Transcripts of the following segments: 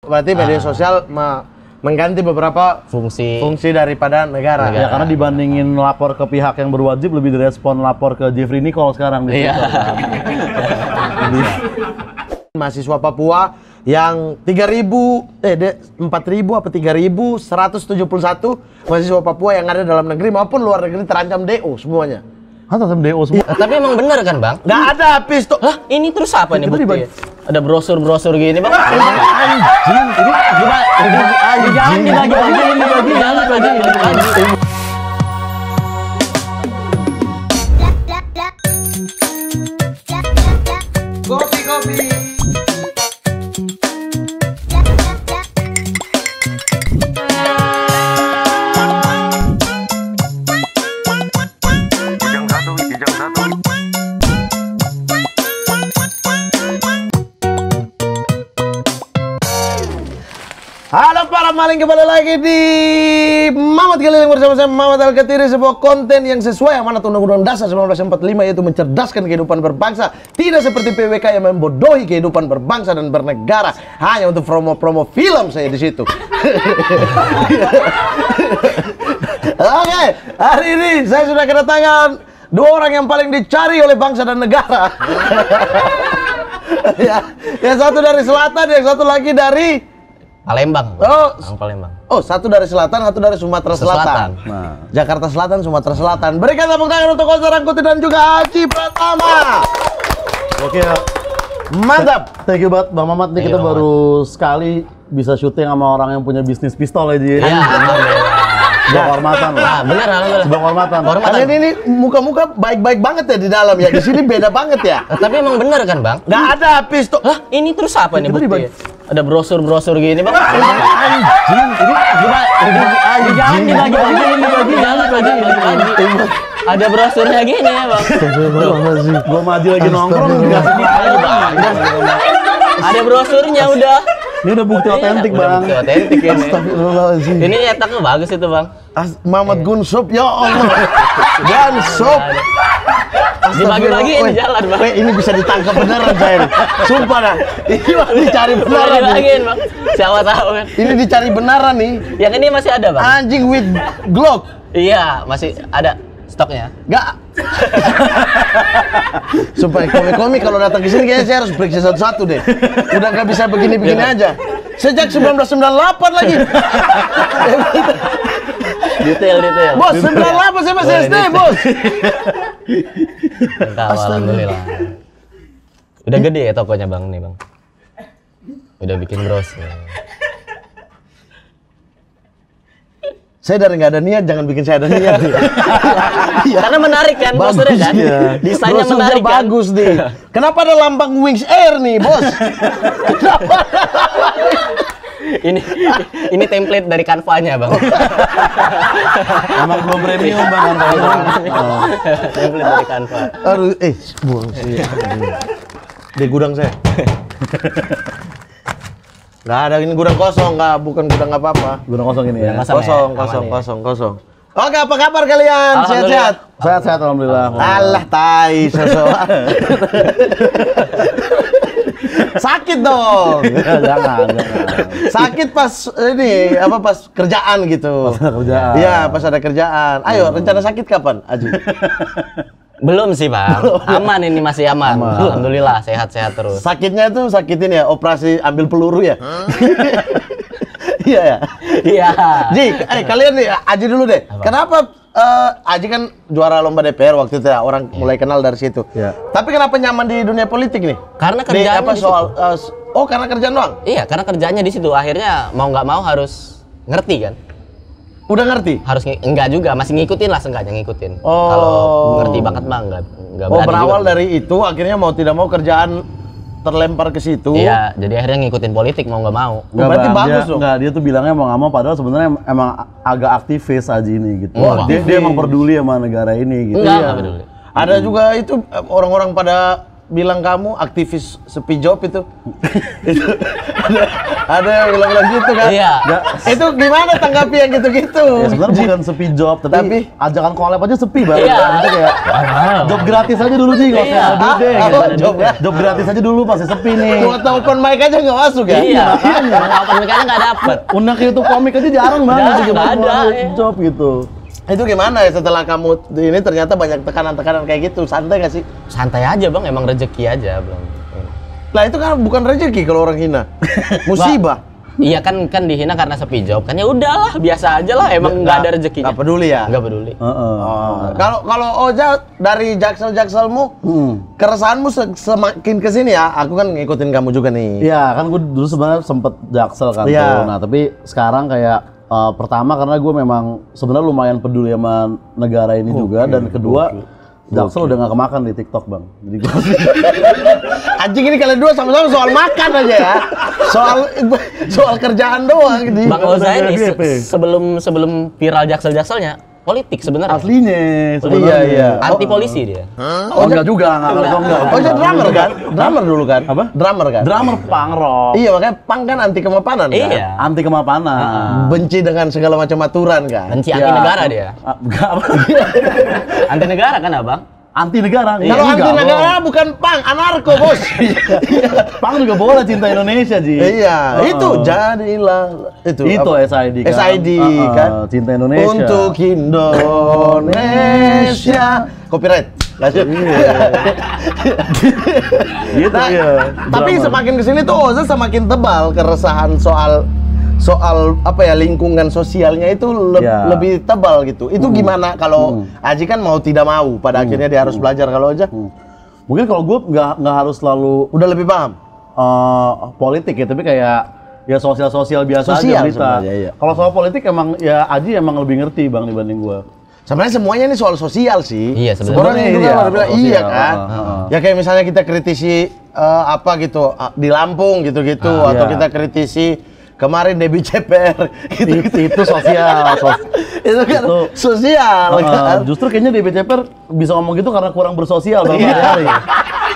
Berarti media sosial mengganti beberapa fungsi daripada negara. Ya karena dibandingin lapor ke pihak yang berwajib lebih direspon lapor ke Jeffrey Nicole sekarang di Twitter. Mahasiswa Papua yang 4.000 apa 3.171 mahasiswa Papua yang ada dalam negeri maupun luar negeri terancam DO semuanya. Terancam DO semua. Tapi emang bener kan, Bang? Nggak ada pistol. Hah, ini terus apa nih bukti? Ada brosur-brosur gini, Bang. Anjing, ini Jangan dibagi-bagi. Kopi. Halo para maling, kembali lagi di Mamat Keliling bersama saya Mamat Al-Katiri. Sebuah konten yang sesuai amanat Undang-Undang Dasar 1945, yaitu mencerdaskan kehidupan berbangsa. Tidak seperti PWK yang membodohi kehidupan berbangsa dan bernegara hanya untuk promo-promo film saya di situ. Oke, hari ini saya sudah kedatangan dua orang yang paling dicari oleh bangsa dan negara. Yang satu dari selatan, yang satu lagi dari Palembang. Palembang. Oh, satu dari selatan, satu dari Sumatera Selatan. Nah, Jakarta Selatan, Sumatera Selatan. Berikan tepuk tangan untuk Koster Rangkuti dan juga Haji Pratama. Oke, mantap. Thank you banget Bang Mamat. Nih kita baru sekali bisa syuting sama orang yang punya bisnis pistol aja. Iya. Sebuah kehormatan loh. Bener, sebuah kehormatan. Kalian ini muka-muka baik-baik banget ya di dalam ya. Di sini beda banget ya. Tapi emang bener kan, Bang? Nggak ada pistol. Hah, ini terus apa nih bukti? Ada brosur-brosur gini, Bang. Anjing, Jangan dibagi-bagi. Ada brosurnya gini ya, Bang. Gua maju lagi nongkrong dikasih Ada brosurnya udah. Ini udah bukti otentik, Bang. Bukti otentik ini. Astagfirullahaladzim. Ini cetaknya bagus itu, Bang. Muhammad Gunsop, ya Allah. Gunsop. Dibagi-bagi ini jalan, Bang. Ini bisa ditangkap beneran saya nih. Sumpah dah. Ini masih dicari beneran nih. Bang. Siapa tahu kan. Ini dicari beneran nih. Yang ini masih ada, Bang. Anjing with Glock. Iya, masih ada stoknya. Enggak. Sumpah komik-komik kalau datang ke sini kayaknya saya harus periksa satu-satu deh. Udah nggak bisa begini-begini aja. Sejak 1998 lagi. Detail. Bos, 98 saya masih SD, Bos. Alhamdulillah. Udah gede ya tokonya, Bang, nih, Bang. Udah bikin brosur. Saya dari nggak ada niat, jangan bikin saya ada niat. Karena menarik kan brosurnya kan? Desainnya menarik kan? Bagus nih. Kenapa ada lambang Wings Air nih, Bos? Ini template dari Canva-nya, Bang. Emang belum premium, Bang. Template dari Canva. Aduh, buang sini. Di gudang saya. Nggak ada, ini gudang kosong, bukan gudang apa-apa. Gudang kosong ini ya. Kosong. Oke, apa kabar kalian? Sehat-sehat? Sehat-sehat, alhamdulillah. Alah, tai sosokan. Sakit dong. Jangan. Sakit pas pas kerjaan gitu. Pas ada kerjaan. Iya, pas ada kerjaan. Ayo, rencana sakit kapan, Aji? Belum sih, Bang. Aman, ini masih aman. Alhamdulillah, sehat-sehat terus. Sakitnya tuh sakitin ya, operasi ambil peluru ya? Iya ya? Iya. Ji, kalian nih, Aji dulu deh. Apa? Kenapa Aji kan juara lomba DPR waktu itu ya, orang mulai kenal dari situ. Ya. Tapi kenapa nyaman di dunia politik nih? Karena kerjaannya di situ. Karena kerjaan doang? Iya, karena kerjaannya di situ. Akhirnya mau nggak mau harus ngerti kan? Udah ngerti? Harus enggak juga, masih ngikutin lah, seenggaknya ngikutin. Oh. Kalau ngerti banget mah enggak berani berawal juga. Dari itu akhirnya mau tidak mau kerjaan terlempar ke situ. Iya, jadi akhirnya ngikutin politik mau nggak mau. Berarti bagus dong. Dia tuh bilangnya mau nggak mau, padahal sebenarnya emang agak aktivis aja ini gitu. Dia emang peduli sama negara ini gitu. Enggak peduli. Ada juga itu orang-orang pada bilang kamu aktivis sepi job itu. Itu ada yang bilang gitu kan? Iya. Itu gimana tanggapi yang gitu-gitu? Ya, sebenarnya bukan sepi job, tapi ajakan collab aja sepi banget. Iya. Itu kayak job gratis aja dulu sih, nggak usah Iya. duit deh. Gitu. Job Gratis aja dulu masih sepi nih. Kuota open mic aja nggak masuk ya? Iya, makanya open mic-nya nggak dapet. Undang ke YouTube komik aja jarang banget. Jarang, sih, nggak ada, iya. job gitu. Itu gimana ya setelah kamu ini ternyata banyak tekanan-tekanan kayak gitu? Santai gak sih? Santai aja bang, emang rezeki aja bang. Lah itu kan bukan rezeki kalau orang hina. Musibah. Iya kan dihina karena sepi job kan ya udahlah biasa aja lah emang nggak ada rezekinya. Nggak peduli ya? Nggak peduli. Kalau Oja dari jakselmu, keresahanmu semakin kesini ya. Aku kan ngikutin kamu juga nih. Iya, kan gue dulu sebenarnya sempet jaksel kan Iya. tuh. Nah, tapi sekarang kayak pertama karena gue memang sebenarnya lumayan peduli sama negara ini juga, dan kedua jaksel udah nggak kemakan di TikTok bang. Jadi gue Anjing ini kalian dua sama-sama soal makan aja ya. Soal kerjaan doang. Bang Oza ini DP. sebelum viral jakselnya politik sebenarnya. aslinya Iya, sebenarnya. iya. Anti polisi dia. Oh enggak juga, enggak. Oja drummer kan? Drummer dulu kan? Apa? Drummer kan? Drummer punk rock. Iya, makanya punk kan anti kemapanan kan? Iya. Anti kemapanan. Benci dengan segala macam aturan kan? Benci anti negara dia. Enggak apa. Anti negara kan abang? Anti negara. Kalau anti negara bukan punk, anarko bos. Punk juga boleh cinta Indonesia, Ji. Iya, itu jadilah itu apa? SID kan. SID kan? Cinta Indonesia. Untuk Indonesia. Copyright. Lanjut. Gitu Nah, ya. tapi semakin kesini tuh Oza semakin tebal keresahan soal apa ya, lingkungan sosialnya itu Ya. lebih tebal gitu. Itu gimana kalau Aji kan mau tidak mau pada akhirnya dia harus belajar. Kalau Oza Mungkin kalau gue nggak harus selalu udah lebih paham. politik ya, tapi kayak ya sosial biasa Sosial aja berita. sebenarnya, iya. Kalau soal politik emang ya Aji emang lebih ngerti bang dibanding gue. Sebenarnya semuanya ini soal sosial sih. Iya, sebenarnya. Orang yang Iya, juga pada bilang soal iya sosial. kan. Ya kayak misalnya kita kritisi apa gitu di Lampung gitu-gitu, atau iya. kita kritisi kemarin Debbie Ceper gitu. Itu sosial. Itu kan Itu- sosial kan. Justru kayaknya DB Ceper bisa ngomong gitu karena kurang bersosial bang Iya. hari-hari.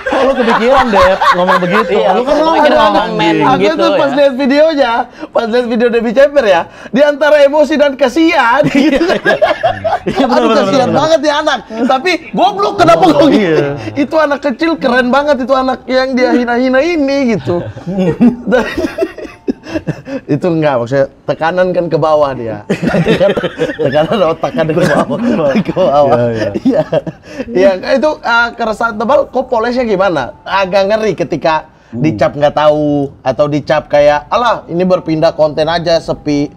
Kok lu kepikiran deh ngomong begitu? Iya, Lu kan lu lu mikir ada ngomong men Aku gitu tuh pas ya. lihat videonya, pas lihat video Debbie Ceper ya, di antara emosi dan kasihan gitu. Iya, Aduh benar, kasihan benar. banget ya anak. Tapi goblok kenapa kok gitu? Iya. Itu anak kecil keren banget, itu anak yang dia hina-hina ini gitu. Itu enggak, maksudnya tekanan kan ke bawah dia. Tekanan otak kan ke bawah. Ke bawah. Iya. Iya, itu keresahan tebal. Kok polesnya gimana? Agak ngeri ketika dicap nggak tahu, atau dicap kayak alah ini berpindah konten aja, sepi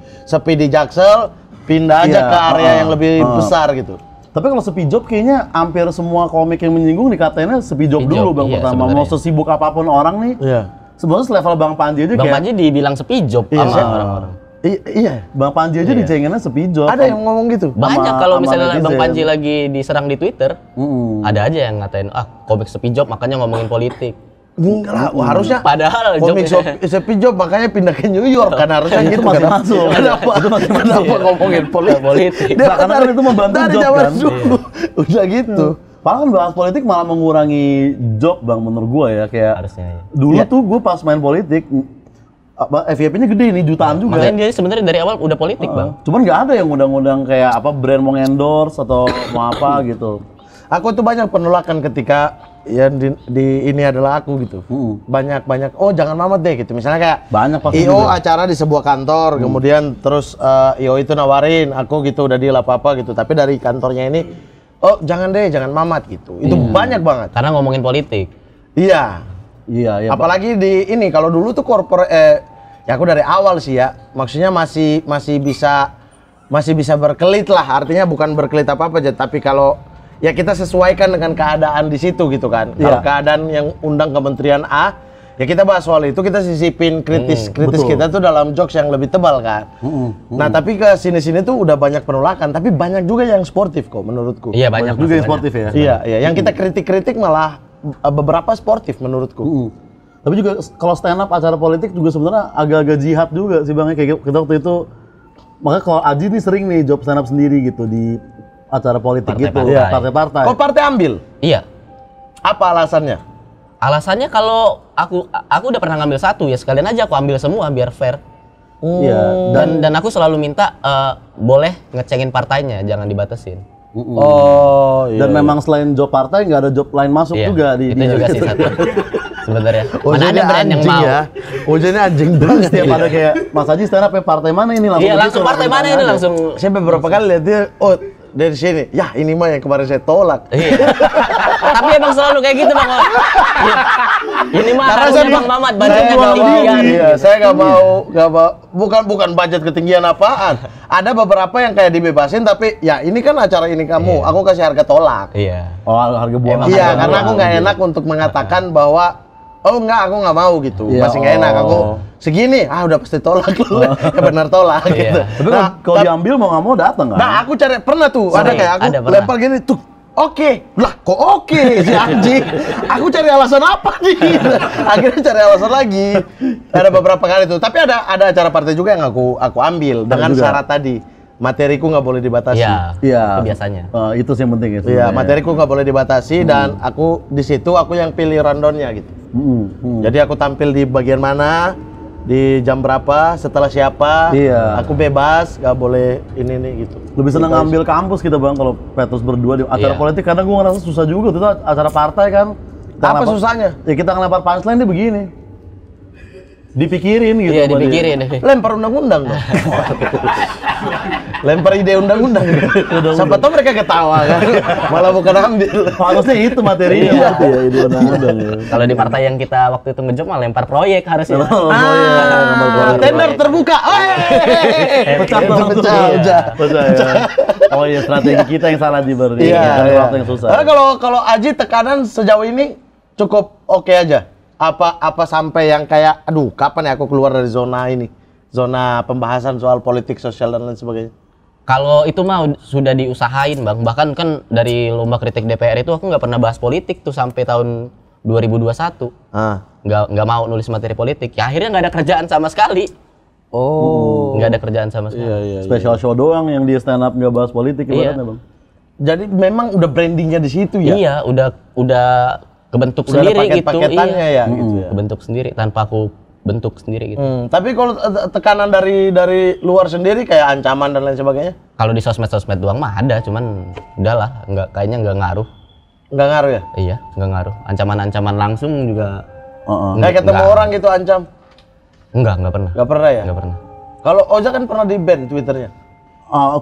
di Jaksel, pindah aja Iya, ke area yang lebih besar gitu. Tapi kalau sepi job kayaknya hampir semua komik yang menyinggung dikatainnya sepi job Sepi dulu job, bang iya, pertama. Mau sebenarnya. sesibuk apapun orang nih, Iya. sebenarnya selevel Bang Panji aja Bang kayak Panji dibilang sepi job Iya, sama siapa? orang-orang. Iya. Bang Panji aja dicengennya sepi job. Ada yang ngomong gitu. Banyak Sama- kalau sama misalnya Bang netizen. Panji lagi diserang di Twitter, ada aja yang ngatain komik sepi job makanya ngomongin politik. Enggak lah, harusnya Padahal komik jobnya- sepi job makanya pindah ke New York kan harusnya Itu gitu. masih Kenapa? masuk. Kenapa? Itu masih masuk. Kenapa ngomongin politik? Politik. Dia Nah, karena kan itu membantu dari job, zaman kan? dulu. Udah gitu. Padahal kan bahas politik malah mengurangi job bang menurut gua ya, kayak Harusnya ya. dulu Iya. tuh gua pas main politik FYP-nya gede nih, jutaan juga. Makanya dia sebenarnya dari awal udah politik, Bang. Cuman nggak ada yang undang-undang kayak apa brand mau endorse atau mau apa gitu. Aku tuh banyak penolakan ketika yang di ini adalah aku gitu. Banyak oh jangan Mamat deh gitu. Misalnya kayak Banyak pasti IO juga. acara di sebuah kantor, kemudian terus IO itu nawarin aku gitu, udah deal apa-apa gitu. Tapi dari kantornya ini, oh jangan deh, jangan Mamat gitu. Itu banyak banget. Karena ngomongin politik. Iya. Iya, iya. Apalagi di ini kalau dulu tuh corporate ya aku dari awal sih ya. Maksudnya masih bisa berkelit lah. Artinya bukan berkelit apa-apa aja, tapi kalau ya kita sesuaikan dengan keadaan di situ gitu kan. Kalau keadaan yang undang Kementerian A, ya kita bahas soal itu, kita sisipin kritis betul. kita tuh dalam jokes yang lebih tebal kan. Nah, tapi ke sini-sini tuh udah banyak penolakan, tapi banyak juga yang sportif kok menurutku. Iya, banyak juga yang banyak. sportif ya. Iya, iya. Yang kita kritik-kritik malah beberapa sportif menurutku. Tapi juga kalau stand up acara politik juga sebenarnya agak-agak jihad juga sih Bang, kayak kita waktu itu. Makanya kalau Aji nih sering nih job stand up sendiri gitu di acara politik gitu, Partai-partai. partai-partai. Kok partai ambil? Iya. Apa alasannya? Alasannya kalau aku udah pernah ngambil satu ya sekalian aja aku ambil semua biar fair. Iya. Dan aku selalu minta boleh ngecengin partainya, jangan dibatasin. Oh, iya. Dan memang selain job partai nggak ada job lain masuk Iya, juga di itu juga sih satu. Sebenarnya. Oh, Mana ada brand yang mau? ya. Oh, jadi anjing Terus banget. setiap ada kayak Mas Haji stand up ya partai mana ini langsung. Iya, langsung begitu, partai mana ini aja. langsung. Saya beberapa kali lihat dia, oh dari sini, ya ini mah yang kemarin saya tolak. Iya. Tapi emang selalu kayak gitu Bang. Iya. Ini mah harusnya Bang Mamat budgetnya ketinggian. Iya, saya nggak mau, bukan budget ketinggian apaan. Ada beberapa yang kayak dibebasin, tapi ya ini kan acara ini kamu, aku kasih harga tolak. Iya. Oh, harga buang. Emang Iya, harga karena aku nggak enak untuk mengatakan bahwa oh enggak, aku nggak mau gitu, Iya, masih nggak enak. Aku oh. segini, udah pasti tolak lu, ya benar tolak Iya. gitu. Tapi kalau diambil mau nggak mau datang kan? Nah, aku cari pernah tuh, ada Sering, kayak aku ada, pernah. lempar gini tuh. Oke, lah kok oke si anjing. Aku cari alasan apa nih? Akhirnya cari alasan lagi. Ada beberapa kali tuh, tapi ada acara partai juga yang aku ambil dengan juga. syarat tadi. Materiku nggak boleh dibatasi. Iya. Iya. Itu biasanya. Itu sih yang penting ya. Iya, sebenarnya. materiku nggak boleh dibatasi dan aku di situ aku yang pilih rundownnya gitu. Jadi aku tampil di bagian mana, di jam berapa, setelah siapa. Iya. Aku bebas, nggak boleh ini nih gitu. Lebih seneng ngambil kampus kita bang kalau Petrus berdua di acara Iya. politik kadang gua ngerasa susah juga tuh acara partai kan. Kita Apa ngelempar- susahnya? Ya kita ngelempar punchline dia begini. Dipikirin gitu. Iya, sama dia. dipikirin. Lempar undang-undang dong. Lempar ide undang-undang. Siapa tahu mereka ketawa kan. Malah bukan ambil. Harusnya itu materinya Iya. berarti ya, ide undang-undang ya. Kalau di partai yang kita waktu itu ngejob mah lempar proyek harusnya. Oh, iya, nambah proyek. Tender terbuka. Pecah dong. Pecah, Iya. pecah. Pecah ya. Oh iya, strategi kita yang salah di berarti. Iya, Kan iya. waktu yang susah. Tapi kalau Aji tekanan sejauh ini cukup oke aja. Apa sampai yang kayak aduh, kapan ya aku keluar dari zona ini? Zona pembahasan soal politik, sosial dan lain sebagainya. Kalau itu mah sudah diusahain Bang. Bahkan kan dari lomba kritik DPR itu aku nggak pernah bahas politik tuh sampai tahun 2021. Ah. Nggak mau nulis materi politik. Ya akhirnya nggak ada kerjaan sama sekali. Oh. Nggak ada kerjaan sama sekali. Iya. Special show doang yang dia stand up nggak bahas politik Iya. ibaratnya bang. Jadi memang udah brandingnya di situ ya. Iya, udah kebentuk Udah ada sendiri gitu. paket-paketannya ya, gitu ya. Kebentuk sendiri tanpa aku bentuk sendiri gitu. Tapi kalau tekanan dari luar sendiri kayak ancaman dan lain sebagainya, Kalau di sosmed doang mah ada, cuman udahlah, kayaknya nggak ngaruh. nggak ngaruh ya? Iya, nggak ngaruh. Ancaman-ancaman langsung juga Kayak ketemu Nggak. orang gitu ancam, nggak pernah. nggak pernah ya? Nggak pernah. Kalau Oza kan pernah di ban Twitternya.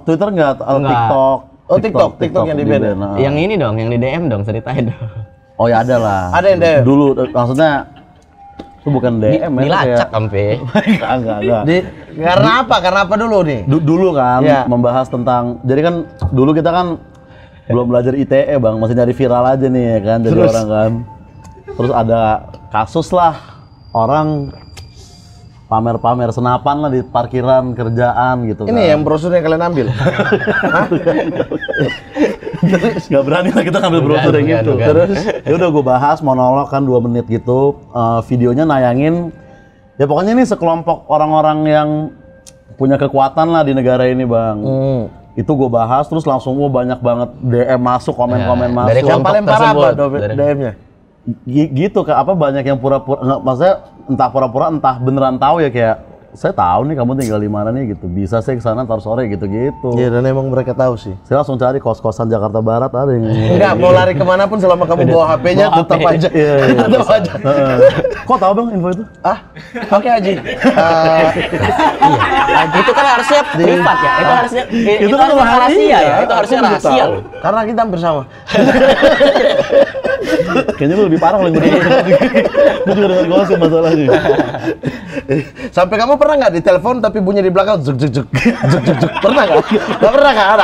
Twitter nggak, Nggak. TikTok. Oh, TikTok yang di-ban ya? nah. Yang ini dong, yang di DM dong, ceritain dong. Oh ya ada lah. Ada yang DM? Dulu maksudnya itu bukan DM ya. Dilacak sampai. Enggak. Karena apa? Karena apa dulu nih? Dulu kan Iya. membahas tentang, jadi kan dulu kita kan belum belajar ITE bang, masih nyari viral aja nih ya kan, jadi Terus? orang kan. Terus ada kasus lah orang pamer-pamer senapan lah di parkiran kerjaan gitu Ini kan. yang brosurnya kalian ambil. Hah? Gak berani lah kita ngambil brosur yang Bukan, gitu. bukan. Terus ya udah gue bahas monolog kan 2 menit gitu. Videonya nayangin ya pokoknya ini sekelompok orang-orang yang punya kekuatan lah di negara ini bang. Itu gue bahas terus langsung banyak banget DM masuk, komen-komen Ya, masuk. dari Yang kelompok paling parah apa tersebut. Dari- DM-nya? Gitu apa banyak yang pura-pura, nggak, maksudnya entah pura-pura entah beneran tahu ya, kayak saya tahu nih kamu tinggal di mana nih gitu, bisa saya kesana ntar sore gitu-gitu. Iya, dan emang mereka tahu sih. Saya langsung cari kos-kosan Jakarta Barat ada yang Enggak, mau lari kemana pun selama kamu bawa HP-nya Bawa tetap HP. aja. Iya. Tetap aja. Kok tahu bang info itu? Ah, oke Haji. Itu kan harusnya privat ya. Itu harusnya itu kan harusnya rahasia ya. iya. Itu harusnya Aku juga rahasia. tahu. Karena kita hampir sama. Kayaknya lu lebih parah kalau yang gue denger. Gue juga denger gosip masalahnya. Sampai kamu pernah nggak ditelepon tapi bunyi di belakang zuk zuk zuk zuk zuk zuk, pernah nggak? Nggak pernah kan?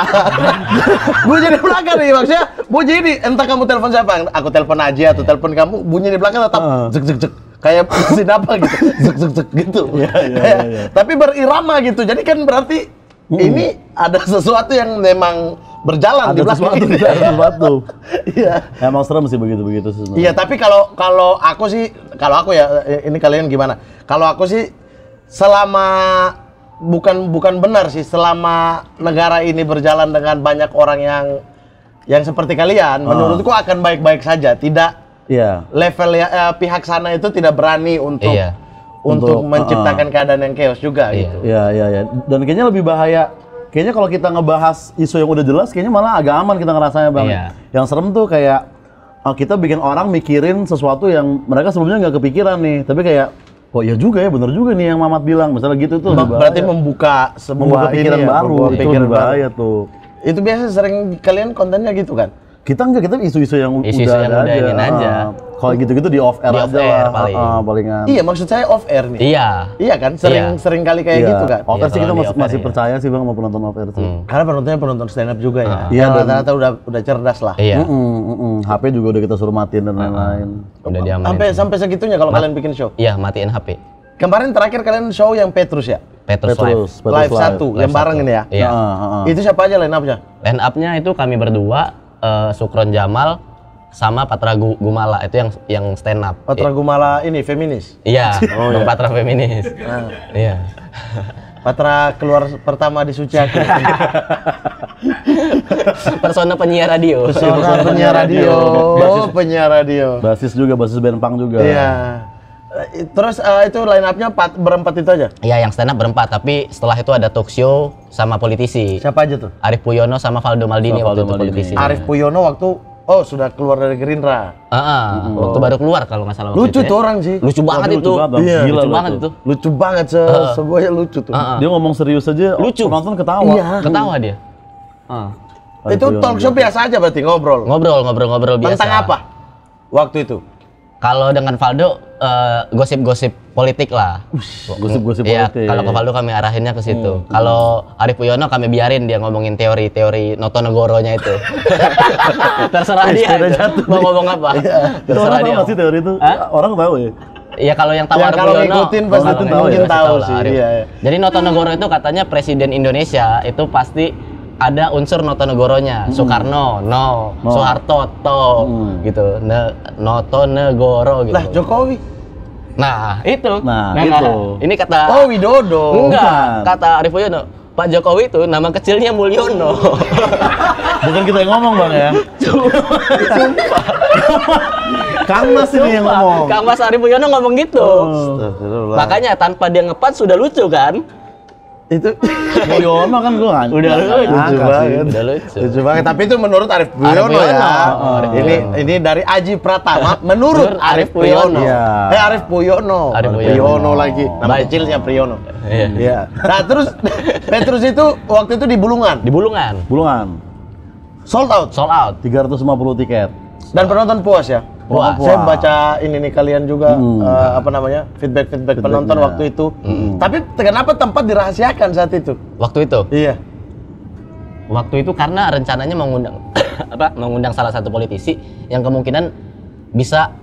Bunyi di belakang nih maksudnya bunyi ini entah kamu telepon siapa, aku telepon Aji atau telepon kamu, bunyi di belakang tetap zuk zuk zuk kayak mesin apa gitu, zuk zuk zuk gitu. Kayak, tapi berirama gitu, jadi kan berarti ini ada sesuatu yang memang berjalan di Ada belakang. sesuatu, ada sesuatu. Iya. Emang serem sih begitu-begitu sih sebenarnya. Iya, tapi kalau aku ya, ini kalian gimana? Kalau aku sih selama bukan benar sih, selama negara ini berjalan dengan banyak orang yang seperti kalian, menurutku akan baik-baik saja. Tidak Iya. Level pihak sana itu tidak berani untuk Iya. untuk Untuk, menciptakan keadaan yang chaos juga Iya. gitu. Iya. Dan kayaknya lebih bahaya. Kayaknya kalau kita ngebahas isu yang udah jelas, kayaknya malah agak aman kita ngerasanya bang. Iya. Yang serem tuh kayak kita bikin orang mikirin sesuatu yang mereka sebelumnya nggak kepikiran nih. Tapi kayak, oh iya juga ya, bener juga nih yang Mamat bilang. Misalnya gitu tuh. lebih Berarti bahaya. membuka membuka sebuah pikiran ini ya, baru. membuka Itu pikiran lebih bahaya tuh. Itu biasa sering kalian kontennya gitu kan? Kita enggak, kita isu-isu yang Isu-isu yang ada udah ingin aja. Kalau gitu-gitu di off air Di aja off air lah. paling. Palingan. Iya, maksud saya off air nih. Iya. Iya kan? Sering kali kayak gitu kan? Off air Iya, sih kita kalau di masih, off air, masih iya. percaya sih bang mau penonton off air sih. Karena penontonnya penonton stand up juga ya. Iya, Yang dan- rata-rata udah cerdas lah. Iya. HP juga udah kita suruh matiin dan lain-lain. Udah diamanin. Sampai segitunya kalau kalian bikin show. Iya, matiin HP. Kemarin terakhir kalian show yang Petrus ya? Petrus Live. Live 1 yang Live bareng satu. ini ya. Iya. Itu siapa aja line up-nya? Line up-nya itu kami berdua, Sukron Jamal sama Patra Gumala, itu yang stand up. Patra Gumala ini feminis. Iya, Bang Patra feminis. Iya. Patra keluar pertama di Suciaki. Persona penyiar radio. Pesona penyiar radio. Penyiar radio. Basis band punk juga. Iya. Terus itu line up-nya berempat itu aja? Iya, yang stand up berempat, tapi setelah itu ada talk show sama politisi. Siapa aja tuh? Arif Puyono sama Valdo Maldini Sama waktu Valdo itu Maldini. politisi. Arif Puyono waktu sudah keluar dari Gerindra. Waktu baru keluar kalau nggak salah. waktu Lucu itu ya. tuh orang sih. Lucu banget Tapi itu. lucu banget, Bang. Iya, Gila lucu lu banget tuh. itu. Lucu banget semuanya lucu tuh. Dia ngomong serius aja, Lucu. penonton ketawa. Iya. Ketawa dia. Itu talk show biasa aja berarti ngobrol. Ngobrol biasa. Tentang apa? Waktu itu. Kalau dengan Valdo gosip-gosip politik lah. Gosip-gosip Iya, politik. kalau ke Valdo kami arahinnya ke situ. Kalau Arif Puyono kami biarin dia ngomongin teori-teori Notonegoronya itu. Terserah dia. Itu. Mau ngomong apa? Itu orang tahu nggak sih teori itu? Hah? Orang tahu ya? Iya, kalau yang tahu Ya, Arif kalau Puyono, ngikutin pasti kalau tahu ngikutin ya, pasti tahu lah, sih, Arif. iya, iya. Jadi Notonegoro itu katanya presiden Indonesia itu pasti ada unsur Notonegoronya. Soekarno, no. Soeharto, to, gitu. Notonegoro gitu. Lah Jokowi. Nah, itu. Nah, itu. Ini kata Oh Widodo. enggak, bukan. kata Arif Puyono. Pak Jokowi itu nama kecilnya Mulyono. Bukan kita yang ngomong bang ya? Kang Mas ini yang ngomong. Kang Mas Arif Puyono ngomong gitu. Astagfirullah. Makanya tanpa dia ngepan sudah lucu kan? Itu Mulyono kan gue nggak. Udah lucu banget. Udah lucu. lucu banget. Tapi itu menurut Arif Puyono Puyono. ya. Arif Ini dari Aji Pratama menurut Arif Puyono. Iya. Arif Puyono. Arif Priyono Puyono. lagi. Nama Baik. kecilnya Priyono. Iya. Iya. Nah terus Petrus itu waktu itu di Bulungan. Di Bulungan. Bulungan. Sold out. Sold out. 350 tiket. Dan penonton puas ya. Puas. Saya baca ini nih kalian juga apa namanya feedback penonton Feedbacknya. waktu itu. Tapi kenapa tempat dirahasiakan saat itu? Waktu itu. Iya. Waktu itu karena rencananya mengundang mengundang salah satu politisi yang kemungkinan bisa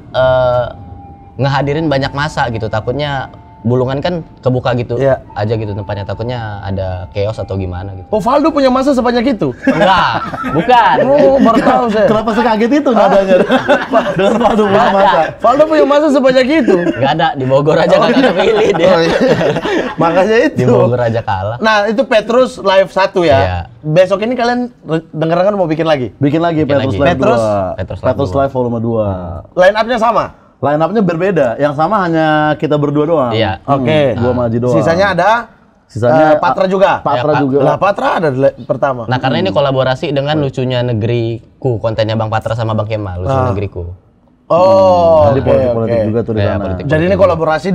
ngehadirin banyak masa gitu. Takutnya Bulungan kan kebuka gitu Iya. aja gitu tempatnya. Takutnya ada chaos atau gimana gitu. Oh Valdo punya masa sebanyak itu? Enggak, bukan. Oh baru tahu saya. Kenapa sekaget itu nadanya? Dengan Valdo punya Nggak masa. ada. Valdo punya masa sebanyak itu? Nggak ada, di Bogor aja nggak ada pilih dia. Oh, iya. Makanya itu. Di Bogor aja kalah. Nah itu Petrus live 1 ya. Iya. Besok ini kalian dengar mau bikin lagi? Bikin lagi Petrus lagi. Live Petrus? 2. Petrus Petrus Live Live volume 2. Line up-nya sama? Line up-nya berbeda. Yang sama hanya kita berdua doang. Iya. Oke. Gua sama Aji doang. Sisanya ada Sisanya Patra juga? Patra Ya, juga. Lah Patra ada pertama. Nah karena ini kolaborasi dengan Lucunya Negeriku, kontennya Bang Patra sama Bang Kemal, Lucu Negeriku. Oh, Jadi oke, politik-politik oke. juga tuh di Iya, sana. politik. Jadi ini kolaborasi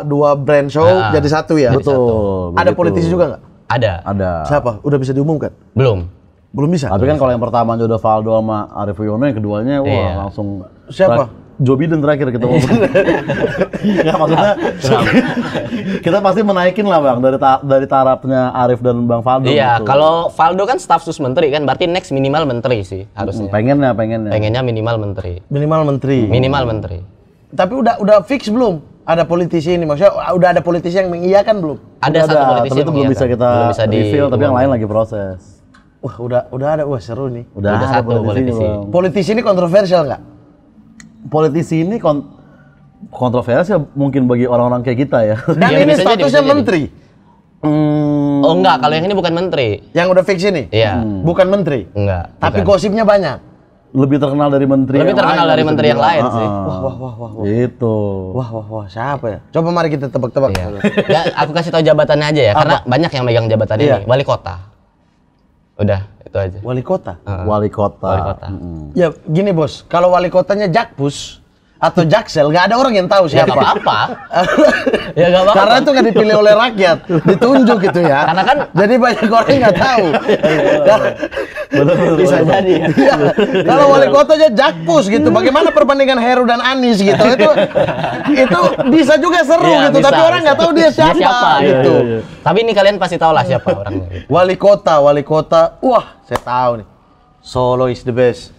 dua brand show Ah, jadi satu ya? Betul. Ada begitu. politisi juga nggak? Ada. Ada. Siapa? Udah bisa diumumkan? Belum. Belum bisa? Tapi kan kalau yang pertama udah Valdo sama Arif Puyono, yang keduanya wah Iya. langsung. Siapa? Joe Biden terakhir kita ngomong. Nggak maksudnya kita pasti menaikin lah bang dari tarafnya Arif dan Bang Valdo. Iya, gitu. kalau Valdo kan staf sus menteri kan, berarti next minimal menteri sih harusnya. pengennya. Pengennya minimal menteri. Minimal menteri. Minimal menteri. Tapi udah fix belum? Ada politisi ini maksudnya udah ada politisi yang mengiyakan belum? Ada satu politisi tapi itu yang belum bisa mengiyakan. kita Belum bisa reveal, tapi yang lain diumumkan. lagi proses. Wah udah ada, wah seru nih. Udah ada satu politisi. Bang. Politisi ini kontroversial nggak? Politisi ini kontroversial mungkin bagi orang-orang kayak kita ya. Dan Iya, ini bisa jadi, statusnya bisa jadi. menteri. Oh enggak, kalau yang ini bukan menteri. Yang udah fix ini? Iya. Bukan menteri. Enggak. Tapi bukan. gosipnya banyak. lebih terkenal dari menteri. Lebih yang terkenal lain, dari bisa menteri yang dibilang. lain sih. Wah. Gitu. Wah, siapa ya? Coba mari kita tebak-tebak. Iya. Ya, aku kasih tahu jabatannya aja ya, karena banyak yang megang jabatan Iya. ini. Wali kota. Udah, itu aja. Wali kota. Wali kota. Wali kota. Ya, gini bos, kalau wali kotanya Jakpus atau Jaksel, nggak ada orang yang tahu Ya siapa. nggak apa-apa. Ya nggak apa-apa. Karena itu nggak dipilih oleh rakyat, ditunjuk gitu ya. Karena kan jadi banyak orang yang nggak tahu. bisa jadi ya. Iya. Kalau wali kotanya Jakpus gitu, bagaimana perbandingan Heru dan Anies gitu? Itu bisa juga seru Iya, gitu, bisa, tapi orang nggak tahu dia siapa, gitu. Iya. Tapi ini kalian pasti tahu lah siapa orangnya. Gitu. Wali kota. Wah, saya tahu nih. Solo is the best.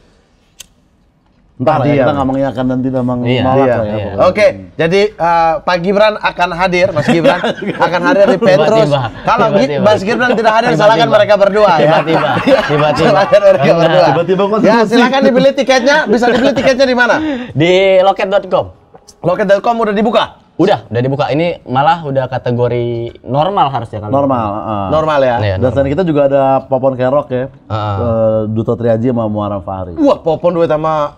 Entar lah ya, Dia. kita nggak mengiyakan dan tidak menolak Iya. lah ya. Iya. pokoknya. Oke, jadi Pak Gibran akan hadir, Mas Gibran akan hadir di Petrus. Tiba-tiba. Kalau Tiba-tiba. Mas Gibran tidak hadir, Tiba-tiba. silakan mereka berdua ya. Tiba-tiba. Tiba-tiba. Silakan mereka Enggak. berdua. Tiba-tiba Ya, konstitusi. silakan dibeli tiketnya. Bisa dibeli tiketnya di mana? Di loket.com. Loket.com udah dibuka. Udah dibuka. Ini malah udah kategori normal harusnya kalau. Normal. Normal ya. Iya, Dan selain kita juga ada Popon Kerok ya. Duto Triaji sama Muharrem Fahri. Wah, Popon duet sama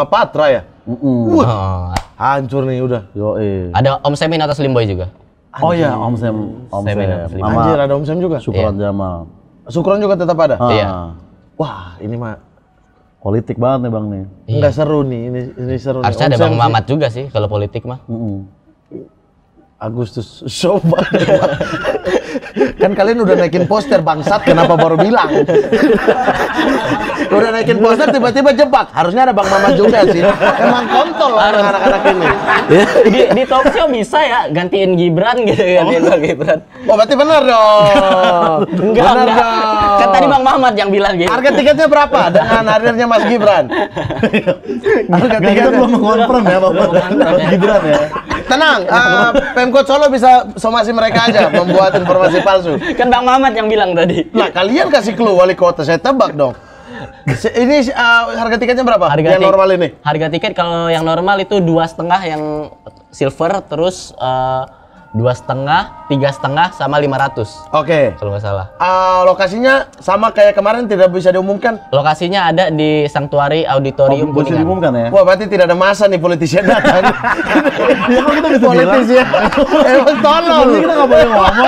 Patra ya. Oh. Hancur nih udah. Yoi. Ada Om Semin atas Limboy juga. Oh iya, Om Sam. Semin atas Limboy. Sama Anjir, ada Om Sam juga. Syukron Jamal. Sukron juga tetap ada. Iya. Wah, ini mah Politik banget nih Bang nih. nggak seru nih. Ini seru nih. Harusnya Om ada Sam Bang sih. Mamat juga sih kalau politik mah. Agustus Soba. Kan kalian udah naikin poster bangsat, kenapa baru bilang? Udah naikin poster tiba-tiba jebak. Harusnya ada Bang Mamat juga sih. Emang kontol lah anak-anak ini. di talk show bisa ya gantiin Gibran gitu, gantiin Bang Gibran. Oh, berarti benar dong. Benar dong. Kan tadi Bang Mamat yang bilang gitu. Harga tiketnya berapa dengan hadirnya Mas Gibran? Harga Kita tiketnya belum mengonfirm ya Bapak Gibran ya. tenang, Pemkot Solo bisa somasi mereka aja membuat informasi palsu. Kan Bang Mamat yang bilang tadi. Nah, kalian kasih clue wali kota, saya tebak dong. Ini harga tiketnya berapa? Yang normal ini? Harga tiket kalau yang normal itu 2,5 yang silver, terus 2,5, 3,5 sama 500. Oke. Kalau nggak salah. Lokasinya sama kayak kemarin, tidak bisa diumumkan. Lokasinya ada di Sanctuary Auditorium Bisa Kuningan. diumumkan ya. Wah, berarti tidak ada masa nih politisi datang. Ya kan kita bisa bilang. Politisi emang tolong. Berarti kita nggak boleh ngomong.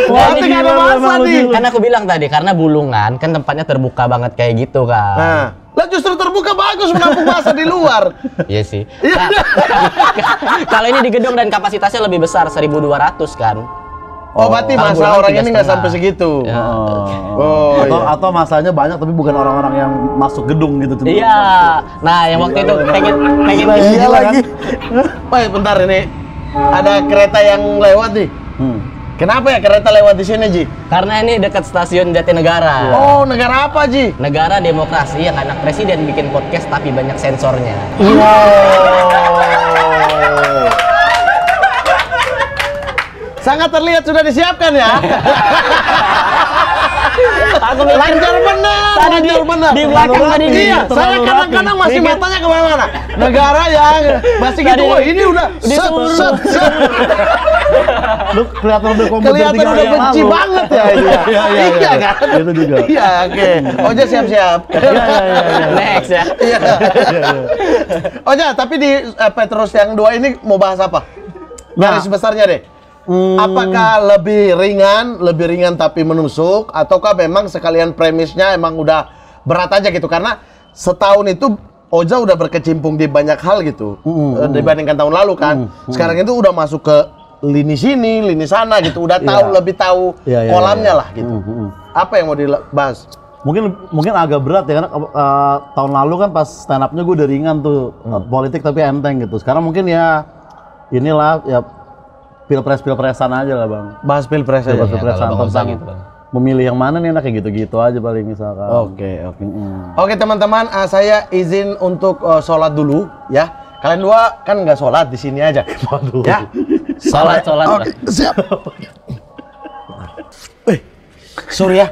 Berarti nggak ada masa nih. Kan aku bilang tadi karena Bulungan kan tempatnya terbuka banget kayak gitu kan. Nah, lah justru terbuka bagus menampung masa di luar. Iya sih. Nah, kalau ini di gedung dan kapasitasnya lebih besar 1.200 kan. Oh, berarti Kalau masa Bulungan orang ini nggak 3,5. sampai segitu. Ya. Oh, Atau masanya banyak tapi bukan orang-orang yang masuk gedung gitu. Iya. Nah, yang waktu itu pengen Iya lagi. Wah, bentar ini. Ada kereta yang lewat nih. Kenapa ya kereta lewat di sini, Ji? karena ini dekat stasiun Jatinegara. Oh, negara apa, Ji? Negara demokrasi yang anak presiden bikin podcast tapi banyak sensornya. Sangat terlihat sudah disiapkan ya. Aku mikir Lancar benar, tadi lancar benar. di belakang tadi Iya, gitu. saya kadang-kadang masih Mikir- matanya kemana-mana. Negara yang masih gitu, Tadi wah ini udah disuruh. set. Lu kelihatan udah komputer Kelihatan 3 hari udah yang benci lalu. banget ya ini. Iya kan? Itu juga. Iya, oke. Oja siap-siap. Next ya. Iya. Oja, tapi di Petrus yang 2 ini mau bahas apa? Garis besarnya deh. Apakah lebih ringan tapi menusuk, ataukah memang sekalian premisnya emang udah berat aja gitu? Karena setahun itu Oja udah berkecimpung di banyak hal gitu, dibandingkan tahun lalu kan. Sekarang itu udah masuk ke lini sini, lini sana gitu, udah tahu lebih tahu Iya, kolamnya lah gitu. Apa yang mau dibahas? Mungkin agak berat ya karena tahun lalu kan pas stand up-nya gue udah ringan tuh politik tapi enteng gitu. Sekarang mungkin ya inilah ya pilpresan aja lah Bang. Bahas pilpres aja. Pilpresan kalau Bang Oza tentang gitu, Bang. memilih yang mana nih enak kayak gitu-gitu aja paling misalkan. Oke. Oke teman-teman, saya izin untuk sholat dulu ya. Kalian dua kan nggak sholat di sini aja. Waduh. Ya. Sholat. Oke, siap. Sorry ya.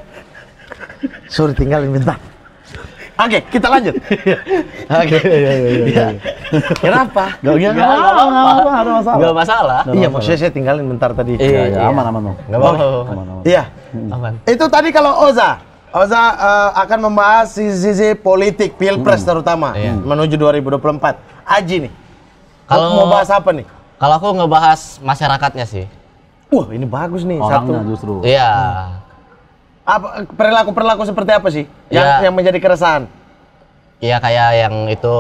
Sorry tinggalin bentar. Oke, kita lanjut. Oke. Iya. Kenapa? Gak ada masalah. Gak masalah. Iya, maksudnya saya tinggalin bentar tadi. Iya, Ya, aman dong. Gak apa-apa. Iya. Aman. Itu tadi kalau Oza, Oza akan membahas sisi politik pilpres terutama menuju 2024. Aji nih, Kalau- mau bahas apa nih? Kalau aku ngebahas masyarakatnya sih. Wah ini bagus nih Orangnya satu. justru. Iya. Apa perilaku seperti apa sih Ya. yang menjadi keresahan? Iya kayak yang itu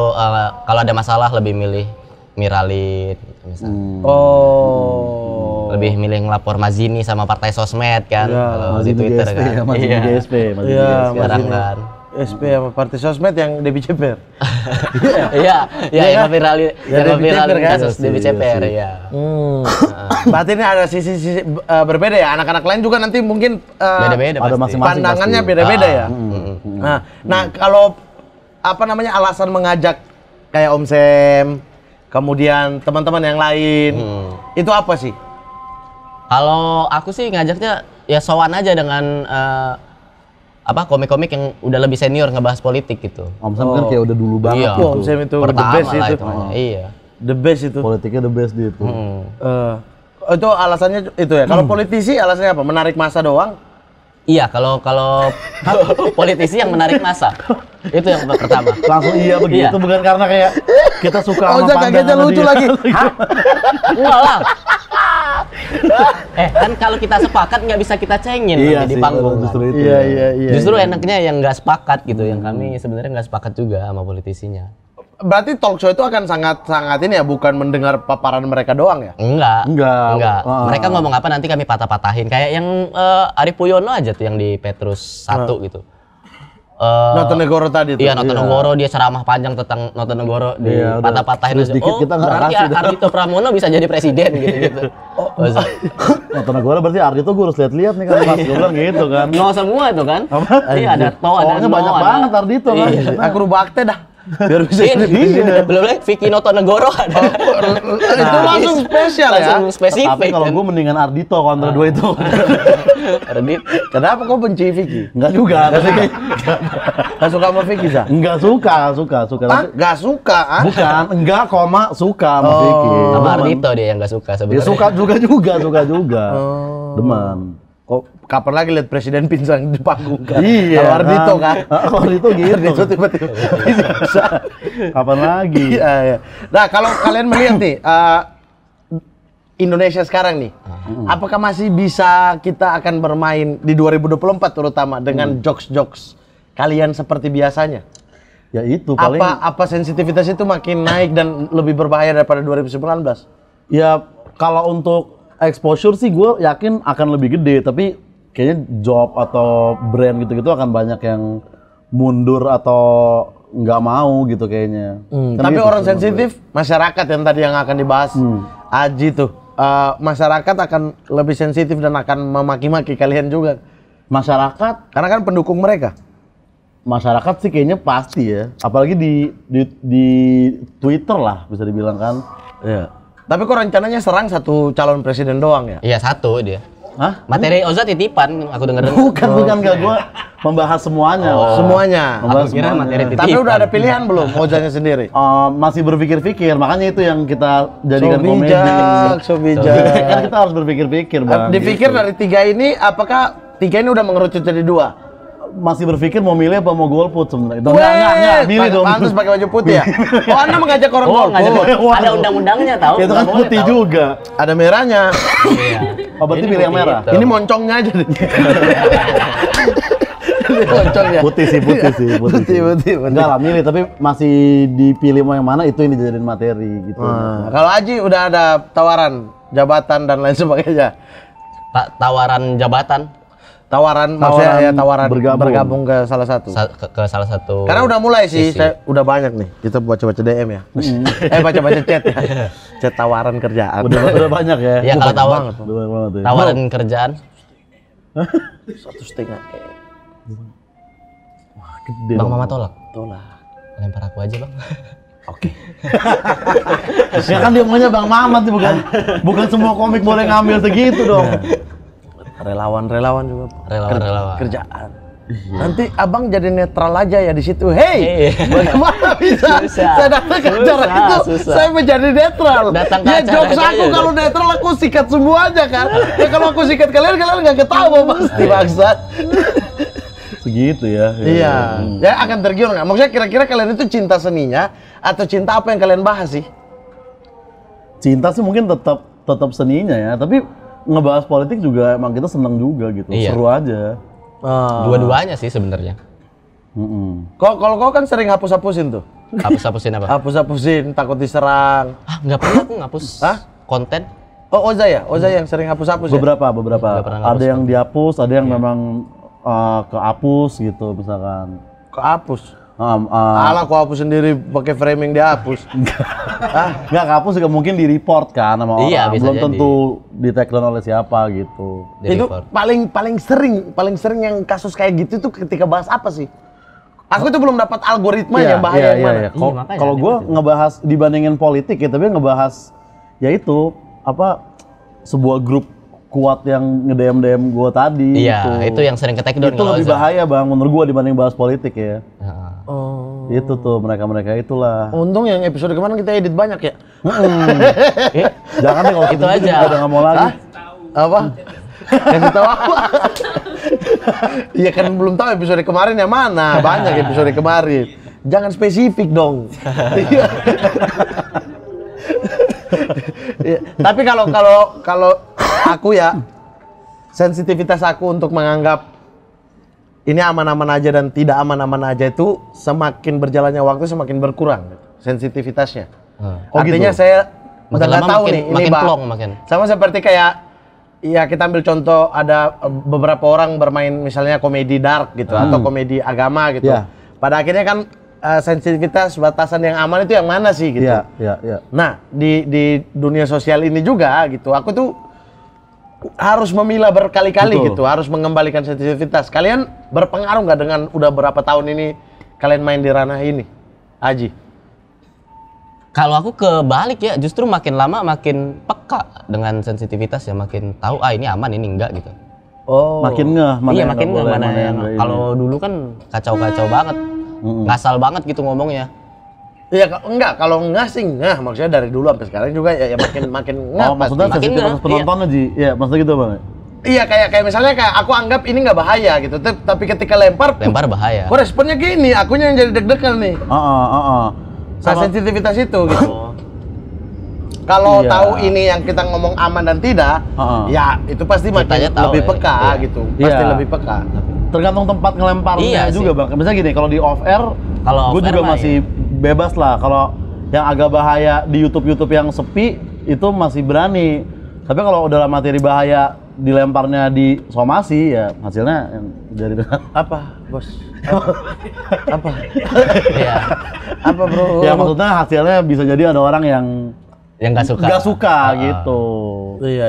kalau ada masalah lebih milih miralin gitu misalnya. Oh. Lebih milih ngelapor Mazini sama partai sosmed kan. Kalau di Masih di Twitter GSP, kan. masih di Iya. GSP, masih di Iya, GSP. Sekarang Mazini. kan. SP sama partai sosmed yang Debbie Ceper. Iya, iya yang kan? ngeviralin, Ya, yang Debbie ngeviralin Ceper kan? kasus Debbie Ceper ya. Berarti ini ada sisi-sisi berbeda ya. Anak-anak lain juga nanti mungkin Beda-beda Ada pasti. masing-masing pandangannya pasti. beda-beda ya. Mm. Nah, kalau apa namanya alasan mengajak kayak Om Sem, kemudian teman-teman yang lain, itu apa sih? Kalau aku sih ngajaknya ya sowan aja dengan komik-komik yang udah lebih senior ngebahas politik gitu. Om Sam kan kayak udah dulu banget Iya. gitu. Om Sem itu the Pertama best lah itu. itu. Iya. The best itu. Politiknya the best dia itu. Itu alasannya itu ya. Kalau politisi alasannya apa? Menarik masa doang? Iya, kalau politisi yang menarik masa. Itu yang pertama. Langsung iya begitu, Iya. bukan karena kayak kita suka Oh, sama kagetnya pandangan lucu dia. lagi. Enggak lah. Kan kalau kita sepakat nggak bisa kita cengin Iya nanti di sih, panggung. justru kan. itu. Iya, iya, iya. Justru enaknya yang nggak sepakat gitu, yang kami sebenarnya nggak sepakat juga sama politisinya. Berarti talk show itu akan sangat ini ya, bukan mendengar paparan mereka doang ya? Enggak. Enggak. Mereka ngomong apa nanti kami patah-patahin. Kayak yang Ari Puyono aja tuh yang di Petrus 1 gitu. Notonegoro tadi tuh. Iya, Notonegoro dia ceramah panjang tentang Notonegoro di Iya, udah. patah-patahin Terus aja. dikit kita nggak berarti kasih dah. Ardhito Pramono bisa jadi presiden gitu-gitu. Nonton gue berarti Ardhito gue harus lihat-lihat nih kan Mas. Gue bilang gitu kan. No semua itu kan. Iya, ada to, ada Pokoknya no, banyak ada- banget Ardhito kan. Iya. Aku rubah akte dah. Biar bisa Ini, jadi presiden. belum lagi Vicky Notonegoro ada. Itu langsung spesial ya. Langsung spesifik. Tapi kalau kan. gue mendingan Ardhito kontra dua itu. Ardhito. Kenapa kau benci Vicky? Enggak juga. Tapi kayak Gak suka sama Vicky, Za? enggak suka. Hah? Gak suka, ah? Bukan, enggak koma suka sama Vicky. Sama Demen. Ardhito dia yang nggak suka Dia sebenarnya. suka juga. Demen. Kok kapan lagi lihat presiden pingsan di panggung kan? Iya. Kalau Ardhito kan? Kalau Ardhito gitu. Ardhito tiba-tiba bisa. Kapan lagi? Iya, iya. Nah, kalau kalian melihat nih, Indonesia sekarang nih, apakah masih bisa kita akan bermain di 2024 terutama dengan jokes-jokes kalian seperti biasanya? Ya itu paling. Apa sensitivitas itu makin naik dan lebih berbahaya daripada 2019? Ya kalau untuk exposure sih gue yakin akan lebih gede, tapi kayaknya job atau brand gitu-gitu akan banyak yang mundur atau nggak mau gitu kayaknya. Kan Tapi gitu orang sih sensitif, masyarakat yang tadi yang akan dibahas Aji tuh, masyarakat akan lebih sensitif dan akan memaki-maki kalian juga. Masyarakat, Karena kan pendukung mereka. masyarakat sih kayaknya pasti ya, apalagi di Twitter lah bisa dibilang kan. Iya. Tapi kok rencananya serang satu calon presiden doang ya? Iya, satu dia. Hah? Materi Oza titipan aku dengerin. Bukan nggak gue membahas semuanya. Semuanya. Membahas Aku kira semuanya. materi titipan. Tapi udah ada pilihan belum Ojanya sendiri? Masih berpikir-pikir, makanya itu yang kita jadikan So komedi. bijak, so bijak. Kan kita harus berpikir-pikir, Bang. Dipikir gitu. dari tiga ini, apakah tiga ini udah mengerucut jadi dua? Masih berpikir mau milih apa mau golput sebenarnya. Enggak, milih dong. Pantes pakai baju putih ya? Oh, Anda mengajak orang Oh, nggak golput. ada, Waduh. ada undang-undangnya tahu. Itu kan Nggak boleh putih tahu. juga. Ada merahnya. Iya. Oh, berarti Ini pilih yang putih merah. hitam. Ini moncongnya aja deh. Ini moncongnya. Putih sih. Putih. Enggak lah, milih tapi masih dipilih mau yang mana itu yang dijadiin materi gitu. Nah, kalau Aji udah ada tawaran jabatan dan lain sebagainya. Pak, tawaran jabatan Tawaran maksudnya ya tawaran bergabung. ke salah satu. ke salah satu. Karena udah mulai sih, sisi. saya udah banyak nih. Kita baca-baca DM ya. Baca-baca chat ya. Chat tawaran kerjaan. Udah banyak ya. Ya kalau banyak banget. Udah banyak banget ya. tawaran kerjaan 1,5 Gede Bang dong. Mama tolak. Tolak. Lempar aku aja, Bang. Oke. Ya kan dia maunya Bang Mamat sih, bukan semua komik boleh ngambil segitu dong. Relawan-relawan juga. Relawan-relawan. Kerjaan. Nanti abang jadi netral aja ya di situ. Hey, Iya. bagaimana bisa? Susah. Saya datang ke acara Susah, itu, susah. saya menjadi netral. Datang ke Ya acara jokes itu aku aja, kalau netral aku sikat semua aja kan. Ya kalau aku sikat kalian nggak ketawa pasti Iya. bangsa. Segitu ya. Iya. Ya akan tergiur nggak? Maksudnya kira-kira kalian itu cinta seninya atau cinta apa yang kalian bahas sih? Cinta sih mungkin tetap seninya ya, tapi ngebahas politik juga emang kita seneng juga gitu. Iya. Seru aja. Dua-duanya sih sebenarnya. Kalau kau kan sering hapus-hapusin tuh. Hapus-hapusin apa? Hapus-hapusin, takut diserang. Nggak pernah aku ngapus konten. Oh, Oza yang sering hapus-hapus ya? Beberapa. Nggak pernah ngapus Ada yang dihapus, ada yang memang kehapus gitu misalkan. Kehapus. Alah, kau hapus sendiri pakai framing dihapus. Nggak kehapus juga mungkin di report kan sama orang. Iya, bisa Belum jadi. tentu di take down oleh siapa gitu. Di Itu report. paling sering yang kasus kayak gitu tuh ketika bahas apa sih? Aku tuh belum dapat algoritma yang bahaya yang mana. Iya. Iya, makanya Kalau gue ngebahas dibandingin politik ya, tapi ngebahas ya itu apa sebuah grup kuat yang nge-DM gue tadi. Iya, itu yang sering ke take down Itu kalau lebih Oza. bahaya bang menurut gue dibanding bahas politik ya. Heeh. Oh. Itu tuh mereka itulah. Untung yang episode kemarin kita edit banyak ya. Jangan deh kalau Itu gitu aja. udah nggak mau lagi. Apa? Kasih tahu apa? Iya kan belum tahu episode kemarin yang mana. Banyak episode kemarin. Jangan spesifik dong. Iya. Iya. Tapi kalau aku ya sensitivitas aku untuk menganggap ini aman-aman aja dan tidak aman-aman aja itu semakin berjalannya waktu semakin berkurang sensitivitasnya. Oh, Artinya gitu. saya Makin udah nggak lama tahu makin- nih ini makin Bang. plong makin. Sama seperti kayak ya kita ambil contoh ada beberapa orang bermain misalnya komedi dark gitu atau komedi agama gitu. Iya. Pada akhirnya kan sensitivitas batasan yang aman itu yang mana sih gitu. Iya. Nah, di dunia sosial ini juga gitu. Aku tuh harus memilah berkali-kali Betul. gitu, harus mengembalikan sensitivitas. Kalian berpengaruh nggak dengan udah berapa tahun ini kalian main di ranah ini? Aji. Kalau aku kebalik ya, justru makin lama makin peka dengan sensitivitas ya, makin tahu ini aman ini enggak gitu. Oh. Makin ngeh mana Iya, yang makin nggak boleh, mana yang nggak ini. kalau dulu kan kacau-kacau banget. Ngasal banget gitu ngomongnya. Iya, enggak, kalau enggak sih enggak. Maksudnya dari dulu sampai sekarang juga ya makin enggak. Oh, maksudnya pasti. Makin sensitivitas ngeh, penontonnya Ji. Iya, maksudnya gitu bang. Iya, kayak misalnya kayak aku anggap ini nggak bahaya gitu. Tapi ketika lempar, Lempar bahaya. kok responnya gini, akunya yang jadi deg-degan nih. Nah, sensitivitas itu gitu. Kalau Iya. tahu ini yang kita ngomong aman dan tidak, ya itu pasti makin Kitanya tahu lebih ya. peka Iya. gitu. Pasti Iya. lebih peka. Tergantung tempat ngelemparnya Iya juga sih. bang. Misalnya gini, kalau di off air, Kalau gue off air juga mah masih bebas lah. Kalau yang agak bahaya di YouTube yang sepi itu masih berani. Tapi kalau udah materi bahaya dilemparnya di somasi ya hasilnya yang dari Apa, bos? Apa? Iya. Apa, bro? ya maksudnya hasilnya bisa jadi ada orang yang Yang nggak suka. nggak suka gitu. Iya.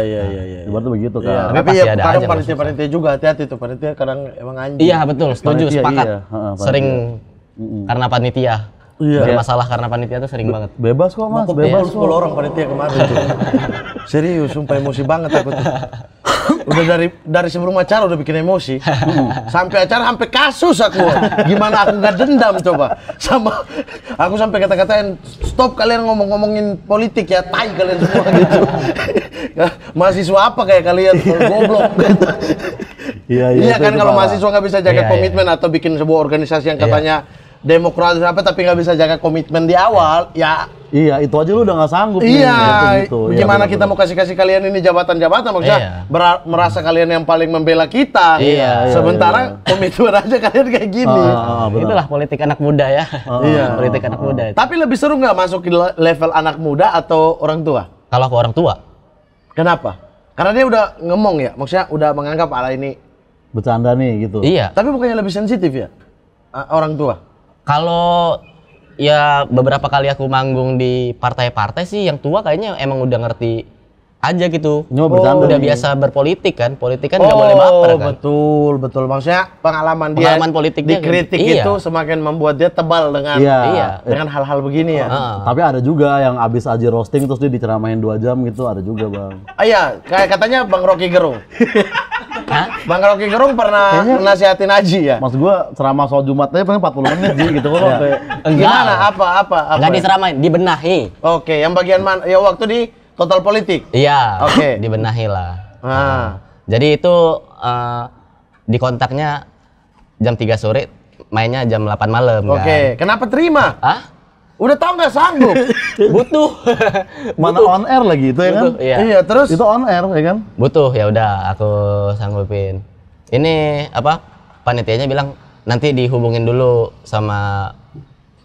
Ibaratnya begitu Iya, kan. Tapi tapi pasti ya ada kadang aja yang panitia-panitia juga hati-hati tuh, panitia kadang emang anjing. Iya betul, setuju, Panitia, sepakat. iya. Panitia. Sering karena panitia. Iya. Bermasalah karena panitia tuh sering banget. Bebas kok mas, Aku bebas bebas 10 orang panitia kemarin tuh. Serius, sumpah emosi banget aku tuh. Udah dari sebelum acara udah bikin emosi. Sampai acara sampai kasus aku. Gimana aku nggak dendam coba. Sama aku sampai kata-katain stop kalian ngomongin politik ya, tai kalian semua gitu. Mahasiswa apa kayak kalian goblok gitu. Iya kan itu kalau parah. mahasiswa nggak bisa jaga Iya, komitmen atau bikin sebuah organisasi yang katanya demokratis apa tapi nggak bisa jaga komitmen di awal, ya Iya, itu aja lu udah nggak sanggup nih, iya, gitu. gimana Iya, kita mau kasih kalian ini jabatan-jabatan maksudnya Iya. merasa kalian yang paling membela kita. Iya, Sementara komitmen aja kalian kayak gini. benar. Itulah politik anak muda ya. Iya. Politik anak muda. itu. Tapi lebih seru nggak masuk di level anak muda atau orang tua? Kalau aku orang tua, Kenapa? Karena dia udah ngomong ya, maksudnya udah menganggap ala ini. Bercanda nih gitu. iya. Tapi bukannya lebih sensitif ya orang tua? Kalau ya beberapa kali aku manggung di partai-partai sih, yang tua kayaknya emang udah ngerti aja gitu. Ini mah bercanda Udah nih. biasa berpolitik kan, politik kan nggak boleh baper kan. betul. Maksudnya pengalaman Politik dia dikritik kan. Iya. itu semakin membuat dia tebal dengan Iya. dengan hal-hal begini ya. Tapi ada juga yang abis aja roasting terus dia diceramahin 2 jam gitu, ada juga bang. Iya, kayak katanya Bang Rocky Gerung. Hah? Bang Rocky Gerung pernah nasihatin Aji ya? Maksud gua ceramah soal Jumat aja paling 40 menit Ji, gitu kok sampai Enggak. Gimana? Apa? Nggak diseramain, dibenahi. Oke, yang bagian mana? Ya waktu di Total Politik. Iya. Oke. Dibenahi lah. Ah. Jadi itu di kontaknya jam 3 sore, mainnya jam 8 malam Oke, kan. kenapa terima? Hah? Udah tahu nggak sanggup? Butuh. Mana on air lagi itu ya kan? Butuh, iya. Iya, terus Itu on air ya kan? Butuh, ya udah aku sanggupin. Ini apa? Panitianya bilang nanti dihubungin dulu sama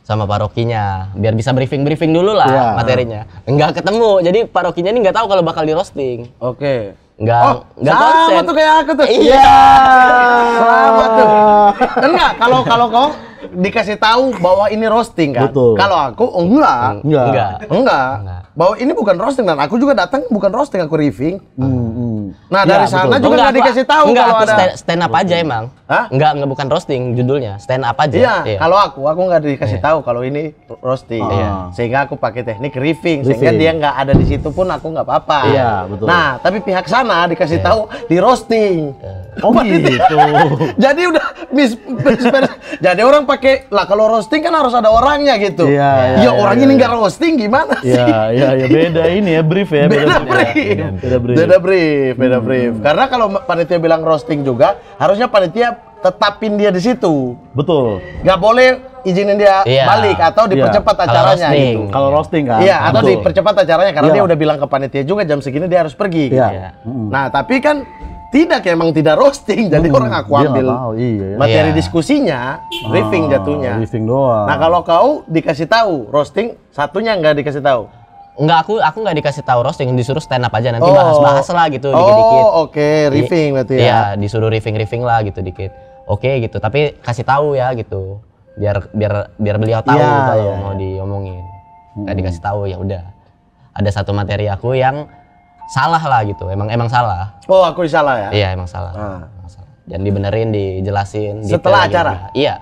parokinya biar bisa briefing dulu lah Iya. materinya. Enggak ketemu. Jadi parokinya ini nggak tahu kalau bakal di roasting. Oke. Enggak sama konsen. tuh kayak aku tuh. Iya. Sama tuh. Enggak, kalau kau dikasih tahu bahwa ini roasting kan. Betul. Kalau aku enggak. Enggak. Bahwa ini bukan roasting dan aku juga datang bukan roasting, aku riffing. Nah, Ya, dari sana betul. juga nggak dikasih tahu enggak, kalau aku ada. stand up aja emang. Hah? Enggak bukan roasting judulnya, stand up aja. Iya, kalau aku nggak dikasih tahu kalau ini roasting. Iya. Sehingga aku pakai teknik riffing, sehingga Riffing. dia nggak ada di situ pun aku nggak apa-apa. Iya, betul. Nah, tapi pihak sana dikasih tahu di roasting. Oh gitu. Jadi udah jadi orang pakai lah, kalau roasting kan harus ada orangnya gitu. Iya, Ya orang ini nggak roasting gimana sih? Iya, beda ini ya brief ya. Beda brief. Beda brief. Karena kalau panitia bilang roasting juga, harusnya panitia tetapin dia di situ. Betul. Nggak boleh izinin dia Iya. balik atau dipercepat Kalau acaranya roasting. gitu. Kalau roasting kan? Iya, atau Betul. dipercepat acaranya karena Iya. dia udah bilang ke panitia juga jam segini dia harus pergi. Iya. Iya. Nah, tapi kan tidak, emang tidak roasting. Jadi orang aku Dia ambil nggak tahu, iya. materi Iya. diskusinya, briefing jatuhnya. Briefing doang. Nah, kalau kau dikasih tahu roasting, satunya nggak dikasih tahu. Enggak, aku nggak dikasih tahu roasting, disuruh stand up aja nanti bahas-bahas lah gitu dikit-dikit. Oh, oke, riffing berarti ya. Iya, disuruh riffing lah gitu dikit. Oke gitu, tapi kasih tahu ya gitu. Biar beliau tahu Iya, kalau iya, mau diomongin. Nggak dikasih tahu ya udah. Ada satu materi aku yang salah lah gitu. Emang salah. Oh, aku salah ya. Iya, emang salah. Ah. Emang salah. Dan dibenerin, dijelasin Setelah detail acara? gimana. Iya,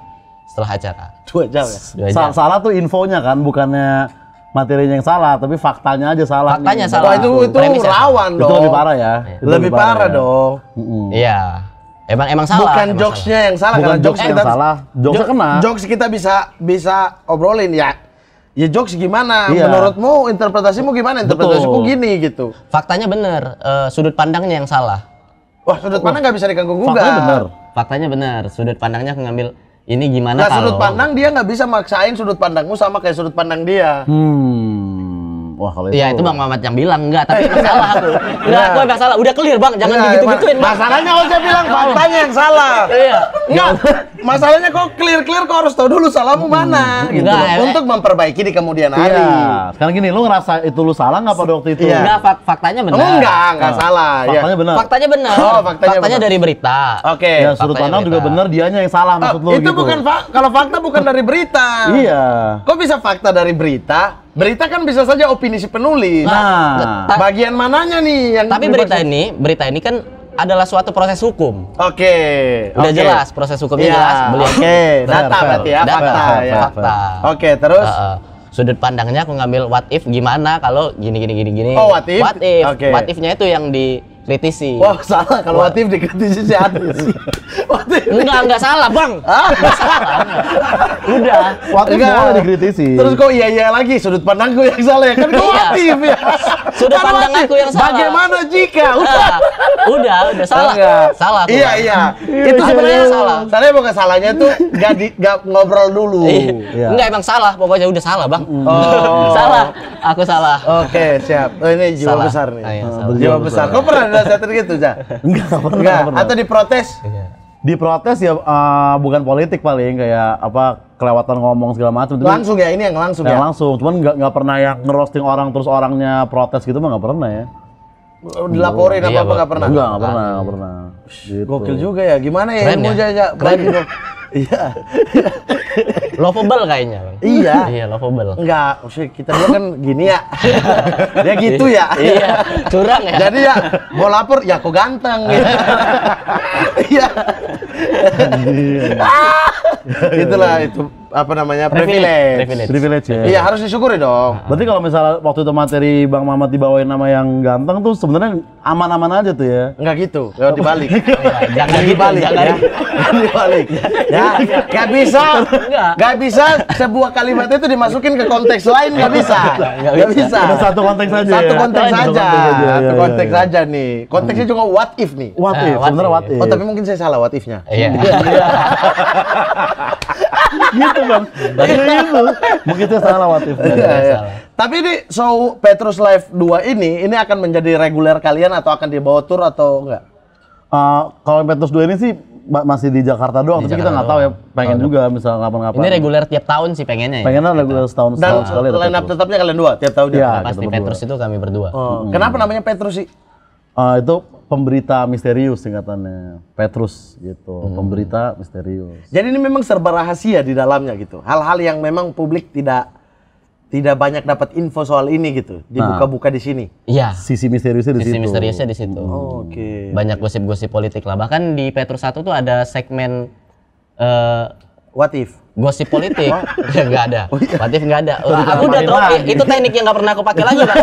setelah acara. 2 jam ya. 2 jam. Salah tuh infonya kan, bukannya materinya yang salah, tapi faktanya aja salah. Faktanya nih. salah. Wah, itu Premisnya rawan Itu dong. lebih parah ya. Itu Lebih parah ya. dong. Iya. Emang salah. Bukan emang jokesnya yang salah, Bukan karena jokes jokes yang kita salah, jokesnya kena. Jokes kita bisa obrolin ya. Ya jokes gimana? Iya. Menurutmu interpretasimu gimana? Interpretasiku Betul. gini gitu. Faktanya bener, sudut pandangnya yang salah. Wah, sudut pandang nggak bisa diganggu gugat. Faktanya benar. Faktanya bener, sudut pandangnya aku ngambil ini gimana Nah, kalau sudut pandang dia nggak bisa maksain sudut pandangmu sama kayak sudut pandang dia. Wah, kalau itu. Iya itu Bang Mamat yang bilang enggak, tapi emang salah aku. Enggak, aku emang salah. Udah clear Bang, jangan Enggak, digitu-gituin Bang. Masalahnya kau saya bilang faktanya yang salah. Iya. Enggak, masalahnya kok clear kau harus tahu dulu salahmu mana gitu Enggak, loh, untuk memperbaiki di kemudian hari. Iya. Sekarang gini, lu ngerasa itu lu salah nggak pada waktu itu? Iya. Enggak, faktanya benar. Oh, enggak salah. Faktanya Ya. benar. Faktanya benar. Oh, faktanya benar. dari berita. Oke. Ya, sudut Faktanya pandang juga berita. benar, dianya yang salah maksud lu Itu gitu. bukan kalau fakta bukan dari berita. Iya. Kok bisa fakta dari berita? Berita kan bisa saja opini si penulis. Nah, Bagian mananya nih yang Tapi berita ini kan adalah suatu proses hukum. Oke. Udah oke. jelas, proses hukumnya Iya, jelas. Beliau Oke, data Fair, berarti ya, Data, fakta ya. fakta. Oke, terus Sudut pandangnya aku ngambil what if gimana kalau gini. Oh, what if? Oke. What if-nya itu yang dikritisi. Wah, salah kalau Watif dikritisi si Adis. Watif. Enggak salah, Bang. Enggak salah. udah. Waktu Enggak. boleh dikritisi. Terus kok iya lagi sudut pandangku yang salah ya kan kok Iya. Watif ya. Sudut Kan pandang Watif. aku yang salah. Bagaimana jika? Udah salah. Enggak. Salah. aku. Iya. Itu Sebenarnya salah. Salahnya bukan salahnya tuh nggak ngobrol dulu. Iya. Enggak emang salah, pokoknya udah salah, Bang. Oh. Salah. Aku salah. Oke, siap. Oh, ini jiwa Salah. besar nih. Ah, iya, salah. Jiwa besar. Kau pernah nasihatin gitu, Ja? Enggak pernah. Enggak. pernah. Atau diprotes? Diprotes ya bukan politik paling kayak apa kelewatan ngomong segala macam. Tapi Langsung ya, ini yang langsung yang ya. langsung. Cuman nggak pernah yang ngerosting orang terus orangnya protes gitu mah nggak pernah ya. Dilaporin Iya, apa nggak pernah? Enggak pernah. Gitu. Gokil juga ya. Gimana ya Keren ilmu ya? Jaja? Keren ya? dong. Iya. Lovable kayaknya, Bang. Iya. Iya, lovable. Enggak, maksudnya kita dulu kan gini ya. Dia gitu ya. Iya, curang ya. Jadi ya mau lapor ya kok ganteng gitu. Iya. Itulah itu apa namanya privilege. Privilege ya. Iya harus disyukuri dong. Berarti kalau misalnya waktu itu materi Bang Mamat dibawain nama yang ganteng tuh sebenarnya aman-aman aja tuh ya. Enggak gitu, ya dibalik. Jangan dibalik jangan. ya. Dibalik. Ya, nggak bisa. Nggak bisa sebuah kalimat itu dimasukin ke konteks lain, nggak bisa. Nggak bisa. Ada satu konteks saja. Satu ya? konteks Satu saja. konteks aja, Satu ya, konteks ya, ya. saja nih. Konteksnya juga what if nih. What if? what Sebenarnya if. what if? Oh, tapi mungkin saya salah what if-nya. Iya. Gitu Bang. Gitu. Mungkin itu salah what if. Iya, iya. Tapi ini show Petrus Live 2 ini akan menjadi reguler kalian atau akan dibawa tour atau enggak? Kalau Petrus 2 ini sih masih di Jakarta doang, Di tapi kita Jakarta nggak tahu ya. doang. Pengen juga misalnya kapan-kapan. Ini reguler tiap tahun sih pengennya ya. Pengennya reguler setahun Dan sekali. ada line up Petrus. tetapnya kalian dua tiap tahun Iya. ya? Pasti kita berdua. Petrus itu kami berdua. Oh, kenapa namanya Petrus sih? Itu pemberita misterius singkatannya. Petrus gitu. Pemberita misterius. Jadi ini memang serba rahasia di dalamnya gitu. Hal-hal yang memang publik tidak banyak dapat info soal ini gitu. Dibuka-buka di sini. Iya. Sisi misteriusnya di Sisi situ. misteriusnya di situ. Oke. Banyak gosip-gosip politik lah. Bahkan di Petrus 1 tuh ada segmen What if? gosip politik. Enggak ada. Watif enggak ada. Aku udah tambahin drop lagi. itu teknik yang enggak pernah aku pakai lagi, Bang.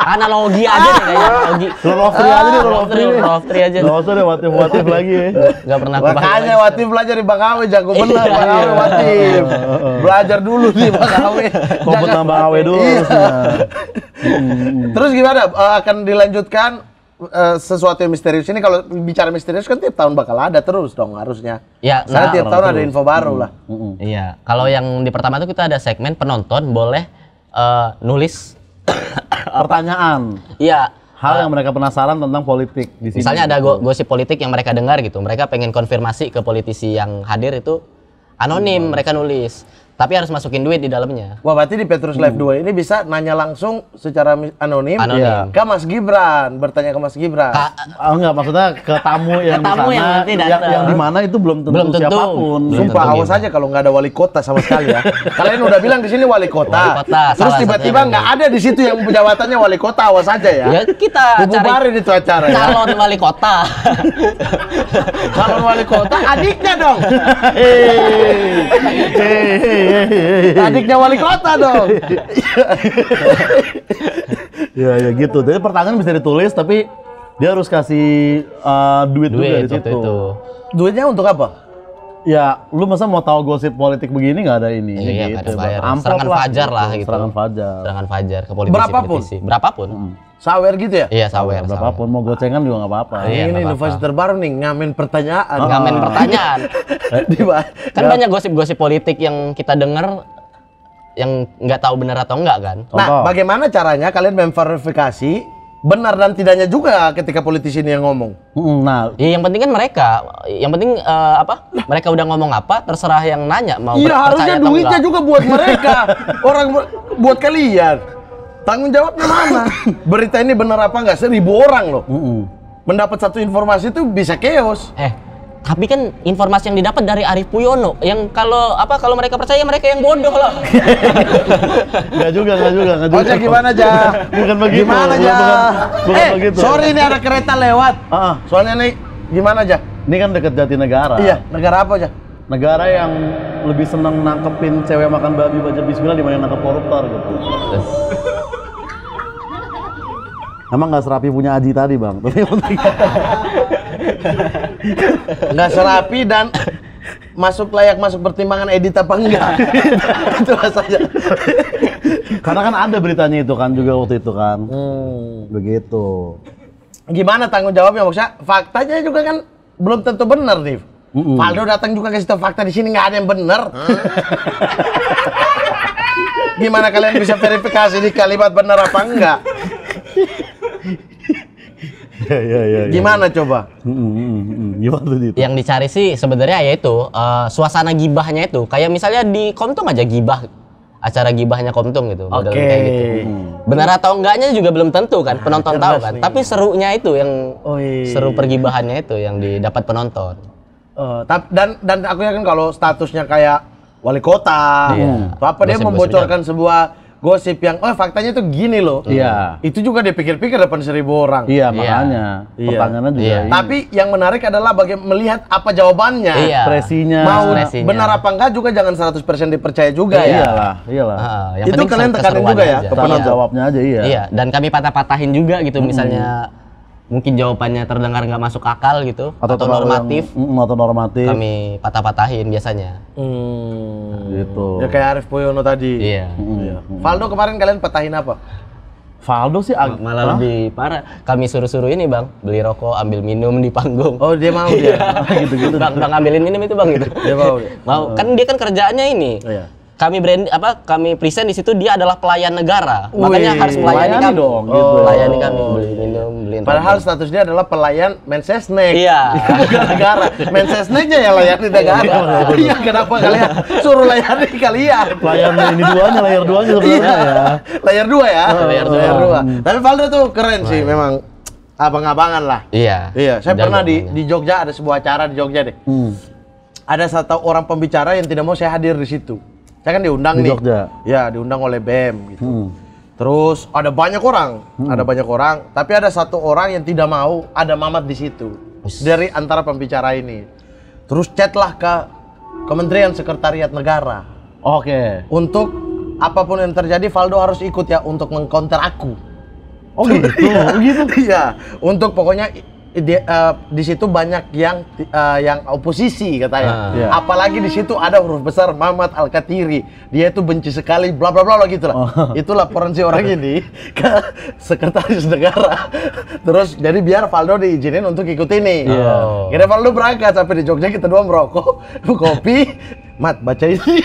Analogi aja deh kayaknya, analogi. Love tree aja deh, love tree. Love tree aja. Nggak usah deh what if lagi ya. Enggak pernah aku pakai. Makanya lagi. Watif belajar di Bang Awe, jago bener Iya, Bang Awe iya. Watif. Belajar dulu di Bang Awe. Kompet Jangan- nambah awe dulu Iya. harusnya. Terus gimana? Akan dilanjutkan sesuatu yang misterius ini? Kalau bicara misterius kan tiap tahun bakal ada terus dong harusnya. Ya, Karena nah, tiap tahun ada info baru lah. Iya, kalau yang di pertama itu kita ada segmen penonton boleh nulis Pertanyaan. iya Hal yang mereka penasaran tentang politik di sini. misalnya ada gosip politik yang mereka dengar gitu. Mereka pengen konfirmasi ke politisi yang hadir itu anonim, mereka nulis. Tapi harus masukin duit di dalamnya. Wah, berarti di Petrus Live 2 ini bisa nanya langsung secara anonim, Anonim. ke Mas Gibran, bertanya ke Mas Gibran. Enggak, maksudnya ke tamu yang Ke tamu di sana, yang nanti datang. yang di mana itu belum tentu, Belum tentu. siapapun. Belum Sumpah, tentu awas gitu. aja kalau nggak ada wali kota sama sekali ya. Kalian udah bilang di sini wali kota. Wali kota, Terus salah tiba-tiba satunya nggak ada di situ yang jabatannya wali kota, awas aja ya. Ya kita cari Bubarin itu acara ya. calon wali kota. Calon wali kota, adiknya dong. Adiknya wali kota dong. Ya gitu. Jadi pertanyaan bisa ditulis tapi dia harus kasih duit juga Duit di waktu situ. itu. Duitnya untuk apa? Ya, lu masa mau tahu gosip politik begini nggak ada ini? Iya, nggak ada bayar. Amplop Serangan fajar lah gitu. Serangan fajar. Serangan fajar ke Berapapun? politisi. Berapapun. Sawer gitu ya? Iya, sawer. Berapapun mau gocengan juga nggak apa-apa. Iya, Ini nggak inovasi terbaru nih, ngamen pertanyaan. Ngamen pertanyaan. Kan Nah. banyak gosip-gosip politik yang kita dengar yang nggak tahu benar atau enggak kan. Nah, Contoh. bagaimana caranya kalian memverifikasi benar dan tidaknya juga ketika politisi ini yang ngomong? Nah, Ya, yang penting kan mereka, yang penting apa? Mereka udah ngomong apa, terserah yang nanya mau Iya, harusnya percaya atau duitnya enggak. juga buat mereka. Buat kalian. Tanggung jawabnya mana? Berita ini benar apa enggak? 1.000 orang loh. Mendapat satu informasi itu bisa chaos. Tapi kan informasi yang didapat dari Arief Puyono yang kalau mereka percaya mereka yang bodoh lah. nggak juga. Oja gimana aja? Bukan begitu. Gimana aja? Bukan begitu. Sorry ini ada kereta lewat. Soalnya nih gimana aja? Ini kan deket Jatinegara. Iya, negara apa aja? Negara yang lebih seneng nangkepin cewek makan babi baca bismillah dibanding nangkep koruptor gitu. Emang nggak serapi punya Aji tadi bang, tapi yang penting Nggak serapi dan layak masuk pertimbangan edit apa enggak? Itu saja. karena kan ada beritanya itu kan juga waktu itu kan, begitu. Gimana tanggung jawabnya maksudnya? Faktanya juga kan belum tentu benar nih. Valdo datang juga kasih tahu fakta di sini nggak ada yang benar. Gimana kalian bisa verifikasi di kalimat benar apa enggak? Ya. Gimana coba? Gimana tuh itu? Yang dicari sih sebenarnya yaitu suasana gibahnya itu. Kayak misalnya di Komtung aja gibah, acara gibahnya Komtung gitu, model Oke. kayak gitu. Benar atau enggaknya juga belum tentu kan, penonton tahu cerdas kan. nih. Tapi serunya itu yang Oi. seru pergibahannya itu yang didapat penonton. Dan aku yakin kalau statusnya kayak wali kota, Iya. atau apa dia Gosip-gosip membocorkan sebuah gosip yang faktanya tuh gini loh. Iya. Itu juga dipikir-pikir depan 1.000 orang. Iya, makanya. Iya. Pertanyaannya juga Iya. ini. Tapi yang menarik adalah melihat apa jawabannya. Iya. Ekspresinya. Mau Ekspresinya. benar apa enggak juga jangan 100% dipercaya juga Iyalah, iyalah. Yang Itu penting kalian tekanin keseruan juga ya aja. ke Tanggung penonton? jawabnya aja, iya. Iya, dan kami patah-patahin juga gitu, misalnya mungkin jawabannya terdengar nggak masuk akal gitu, atau terlalu normatif, yang- atau normatif. kami patah-patahin biasanya. Gitu. Ya kayak Arif Poyono tadi. Iya. Valdo kemarin kalian patahin apa? Valdo sih Malah lebih parah. Kami suruh-suruh ini bang, beli rokok, ambil minum di panggung. Oh dia mau dia. gitu-gitu. Bang ambilin minum itu bang gitu. Dia mau dia. Mau kan dia kan kerjaannya ini. Iya. Kami kami present di situ dia adalah pelayan negara. Makanya Wih, harus melayani melayani kami. dong, gitu. Melayani kami, beli minum, beliin Padahal rokok. status dia adalah pelayan Mensesnek. Iya. Bukan negara. Mensesneknya yang layani negara. Iya, kenapa kalian suruh layani kalian? Layarnya ini duanya, layar duanya sebenarnya ya. Layar 2 ya? Layar dua. Layar 2. Tapi Valdo tuh keren sih memang. Abang-abangan lah. Iya. Iya, saya Jago pernah namanya. di Jogja ada sebuah acara di Jogja deh. Ada satu orang pembicara yang tidak mau saya hadir di situ. Saya kan diundang Di nih. Jogja? Ya, diundang oleh BEM gitu. Terus ada banyak orang, tapi ada satu orang yang tidak mau ada Mamat di situ. Dari antara pembicara ini. Terus chatlah ke Kementerian Sekretariat Negara Oke. untuk apapun yang terjadi Valdo harus ikut ya untuk mengcounter aku. Oh gitu. Gitu. Iya, untuk pokoknya di situ banyak yang oposisi katanya. Iya. Apalagi di situ ada huruf besar Mamat Al-Katiri. Dia itu benci sekali bla bla bla gitu lah. Itu laporan si orang ini ke Sekretaris Negara. Terus jadi biar Valdo diizinin untuk ikut ini. Iya. Kira Valdo berangkat sampai di Jogja kita dua merokok, kopi, Mat baca ini.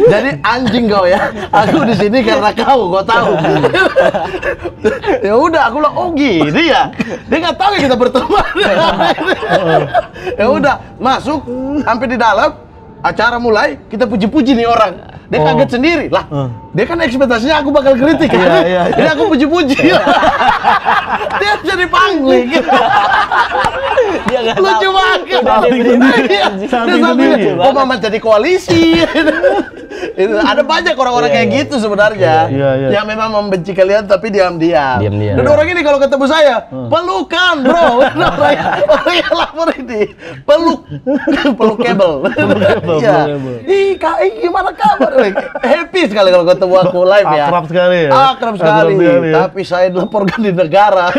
Jadi anjing kau ya, aku di sini karena kau tahu. Ya udah, aku bilang oh gini ya, dia nggak tahu ya kita berteman. Ya udah, masuk, sampai di dalam, acara mulai, kita puji-puji nih orang. Dia kaget sendiri lah. Dia kan ekspektasinya aku bakal kritik kan. Iya. Jadi aku puji-puji. Dia jadi pangling. Dia nggak Lucu tahu. banget. Salting sendiri. Iya. Salting Dia sendiri. Oh Mamat jadi koalisi. Itu ada banyak orang-orang kayak gitu sebenarnya. Iya. Yang memang membenci kalian tapi diam-diam. Diam-diam. Dan orang ini kalau ketemu saya, pelukan bro. Orang yang lapor ini, peluk kabel. Iya. Ih, gimana kabar? Happy sekali kalau ketemu aku live ya. Akrab sekali ya? Akrab sekali. ya? Tapi saya dilaporkan di negara.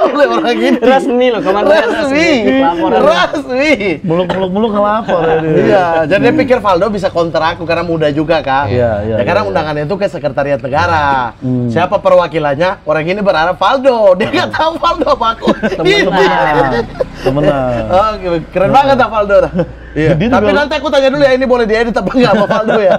Oleh orang ini. Resmi loh, komandan Resmi. Laporan. Resmi. Muluk ngelapor ya dia. Iya, jadi dia pikir Valdo bisa counter aku karena muda juga kan. Iya, Ya karena undangannya itu ke Sekretariat Negara. Siapa perwakilannya? Orang ini berharap Valdo. Dia nggak tahu Valdo apa aku. Temenan. Oke, keren banget dah Valdo. Iya. Dia Tapi juga- nanti aku tanya dulu ya, ini boleh diedit apa enggak sama Valdo ya?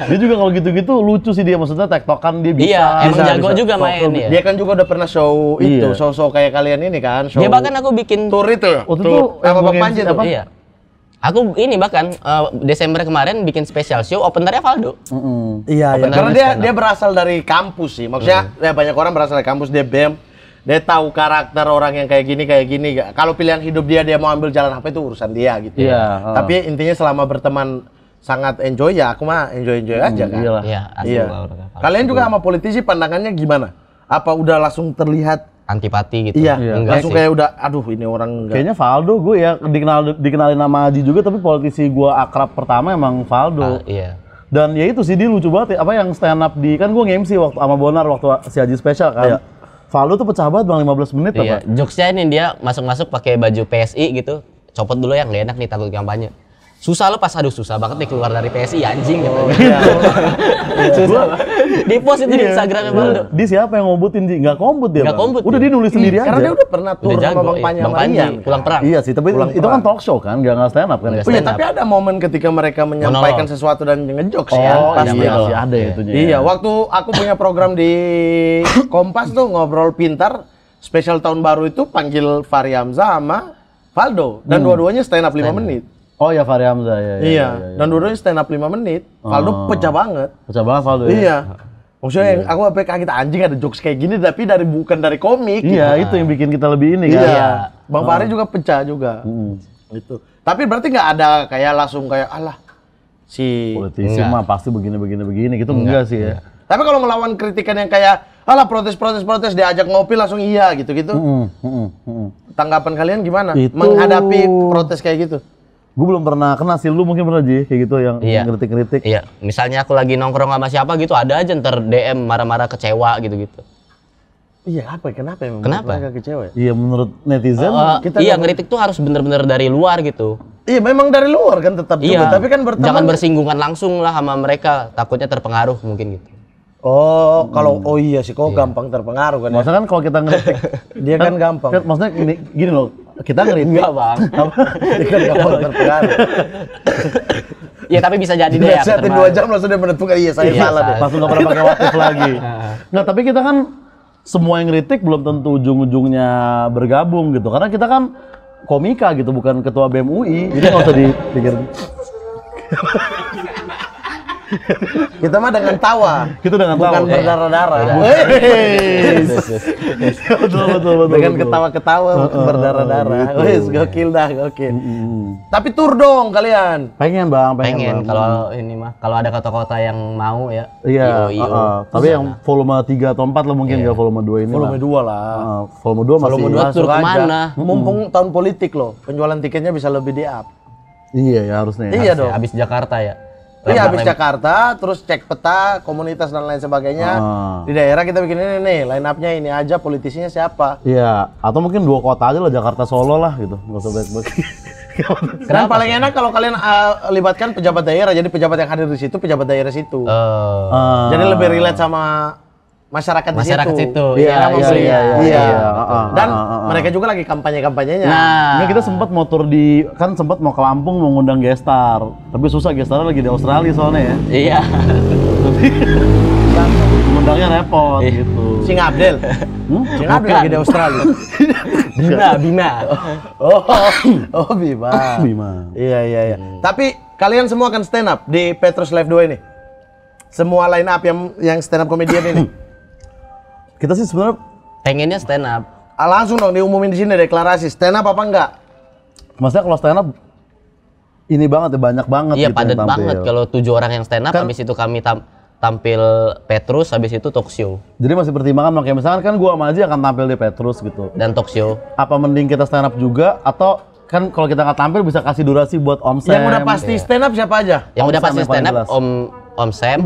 Dia juga kalau gitu-gitu lucu sih dia, maksudnya tektokan dia bisa. Iya, emang Bisa, jago bisa. juga main ya. Dia kan juga udah pernah show itu, Iya. show-show kayak kalian ini kan, show. Dia bahkan aku bikin tour itu ya? Waktu Tour itu sama yang Bang gua Panji MC tuh. apa? Iya. Aku ini bahkan Desember kemarin bikin spesial show openernya Valdo. Iya, Open karena stand up. dia berasal dari kampus sih. Maksudnya ya banyak orang berasal dari kampus, dia BEM. Dia tahu karakter orang yang kayak gini. Kalau pilihan hidup dia mau ambil jalan apa itu urusan dia gitu. Iya, Tapi intinya selama berteman sangat enjoy ya, aku mah enjoy aja kan. iyalah. Iya, asli Iya. lah orangnya Valdo. Kalian juga sama politisi pandangannya gimana? Apa udah langsung terlihat? Antipati gitu. Iya, Enggak langsung sih. kayak udah, aduh ini orang enggak. Kayaknya Valdo gue ya dikenalin nama Aji juga, tapi politisi gue akrab pertama emang Valdo. Iya. Dan ya itu sih dia lucu banget ya, apa yang stand up di, kan gue nge-MC waktu sama Bonar waktu si Aji spesial kan. Iya. Valdo tuh pecah banget bang, 15 menit Iya, apa? jokesnya ini dia masuk-masuk pakai baju PSI gitu. Copot dulu yang nggak enak nih takut kampanye. Susah lo pas, aduh susah banget nih keluar dari PSI anjing gitu. Susah banget. Di post itu di Instagramnya Valdo. Dia siapa yang ngombutin Ji? Nggak kombut dia Nggak Bang. kombut Udah dia. dia nulis sendiri aja. Karena dia udah pernah tur Udah sama jago, Bang iya. Panji Bang sama Panji Rian. pulang perang. Iya sih, tapi Pulang itu kan perang. talk show kan, nggak stand up kan. Nggak Oh iya, stand up. tapi ada momen ketika mereka menyampaikan Monolog. sesuatu dan ngejokes Oh ya. iya Iya. sih ada ya itunya. Iya, waktu aku punya program di Kompas tuh ngobrol pintar, spesial tahun baru itu panggil Fahri Hamzah sama Valdo dan dua-duanya stand up 5 menit. Oh ya Fahri Hamzah ya. Iya, dan dua-duanya stand up 5 menit. Valdo pecah banget. Pecah banget Valdo ya. Iya. Maksudnya yang aku sampai kaget anjing ada jokes kayak gini tapi bukan dari komik. Iya, itu yang bikin kita lebih ini kan. Iya. Bang Fahri juga pecah juga. Itu. Tapi berarti nggak ada kayak langsung kayak alah si. Politisi Enggak. mah pasti begini gitu enggak sih ya. Tapi kalau ngelawan kritikan yang kayak, alah protes diajak ngopi langsung iya gitu-gitu. Tanggapan kalian gimana? Itu- Menghadapi protes kayak gitu? Gue belum pernah kena sih, lu mungkin pernah Ji kayak gitu yang Iya. kritik-kritik. Iya, misalnya aku lagi nongkrong sama siapa gitu, ada aja ntar DM marah-marah kecewa gitu-gitu. Iya, apa? Kenapa emang? Kenapa? Mereka kecewa ya? Iya menurut netizen Iya, ngeritik tuh harus bener-bener dari luar gitu. Iya, memang dari luar kan tetap juga. Iya. Tapi kan berteman. Jangan bersinggungan langsung lah sama mereka, takutnya terpengaruh mungkin gitu. Oh, kalau oh iya sih, kok gampang terpengaruh kan ya? maksudnya kan kalau kita ngeritik Dia kan gampang. kan maksudnya gini loh, kita ngeritik Enggak, Bang. Dia kan gampang terpengaruh. Iya, tapi bisa jadi deh Dia ya. setin 2 jam langsung dia menentukan iya saya Iya, salah deh. langsung nggak pernah pakai watif lagi. Nggak, tapi kita kan semua yang ngeritik belum tentu ujung-ujungnya bergabung gitu, karena kita kan komika gitu, bukan ketua BEM UI, jadi nggak usah dipikir. Kita mah dengan tawa. Kita dengan Bukan tawa. berdarah-darah. Betul. Dengan ketawa-ketawa bukan berdarah-darah. Wes, gokil dah, gokil. Tapi tur dong kalian. Pengen bang. Pengen kalau ini mah, kalau ada kota-kota yang mau ya. Iya, IO. tapi yang volume 3 atau 4 lah mungkin, nggak volume 2 ini Volume lah. 2 lah. Volume 2 masih. Volume 2 tur Masuk aja. kemana? Mumpung tahun politik loh, penjualan tiketnya bisa lebih di up. Iya ya harusnya. Iya dong. Habis Jakarta ya. Iya, habis Jakarta, terus cek peta, komunitas dan lain sebagainya. Di daerah kita bikin ini nih, line up-nya ini aja, politisinya siapa. Iya, atau mungkin 2 kota aja lah, Jakarta Solo lah gitu, nggak usah baik-baik. Dan paling enak kalau kalian libatkan pejabat daerah, jadi pejabat yang hadir di situ, pejabat daerah situ. Jadi lebih relate sama masyarakat di Masyarakat situ. situ, Iya, iya. Iya. Dan mereka juga lagi kampanye-kampanyenya. Nah, Nggak, kita sempat motor sempat mau ke Lampung mau ngundang gestar, tapi susah, gestarnya lagi di Australia soalnya ya. iya. Ngundangnya repot gitu. Sing Abdel. Sing Abdel lagi di Australia. Bima. Oh, Bima. Bima. Iya. Tapi kalian semua akan stand up di Petrus Live 2 ini. Semua line up yang stand up komedian ini. Kita sih sebenarnya Pengennya stand up. Langsung dong diumumin di sini deklarasi stand up apa enggak? maksudnya kalau stand up ini banget ya, banyak banget Iya, gitu padat yang tampil. banget kalau 7 orang yang stand up, habis itu kami tampil Petrus, habis itu talk show Jadi masih pertimbangan, makanya misalkan kan gua sama Aji akan tampil di Petrus gitu. dan talk show. Apa mending kita stand up juga, atau kan kalau kita nggak tampil bisa kasih durasi buat Om Sam. Yang udah pasti stand up siapa aja? Yang Om udah Sam pasti yang paling stand up jelas. Om Sam,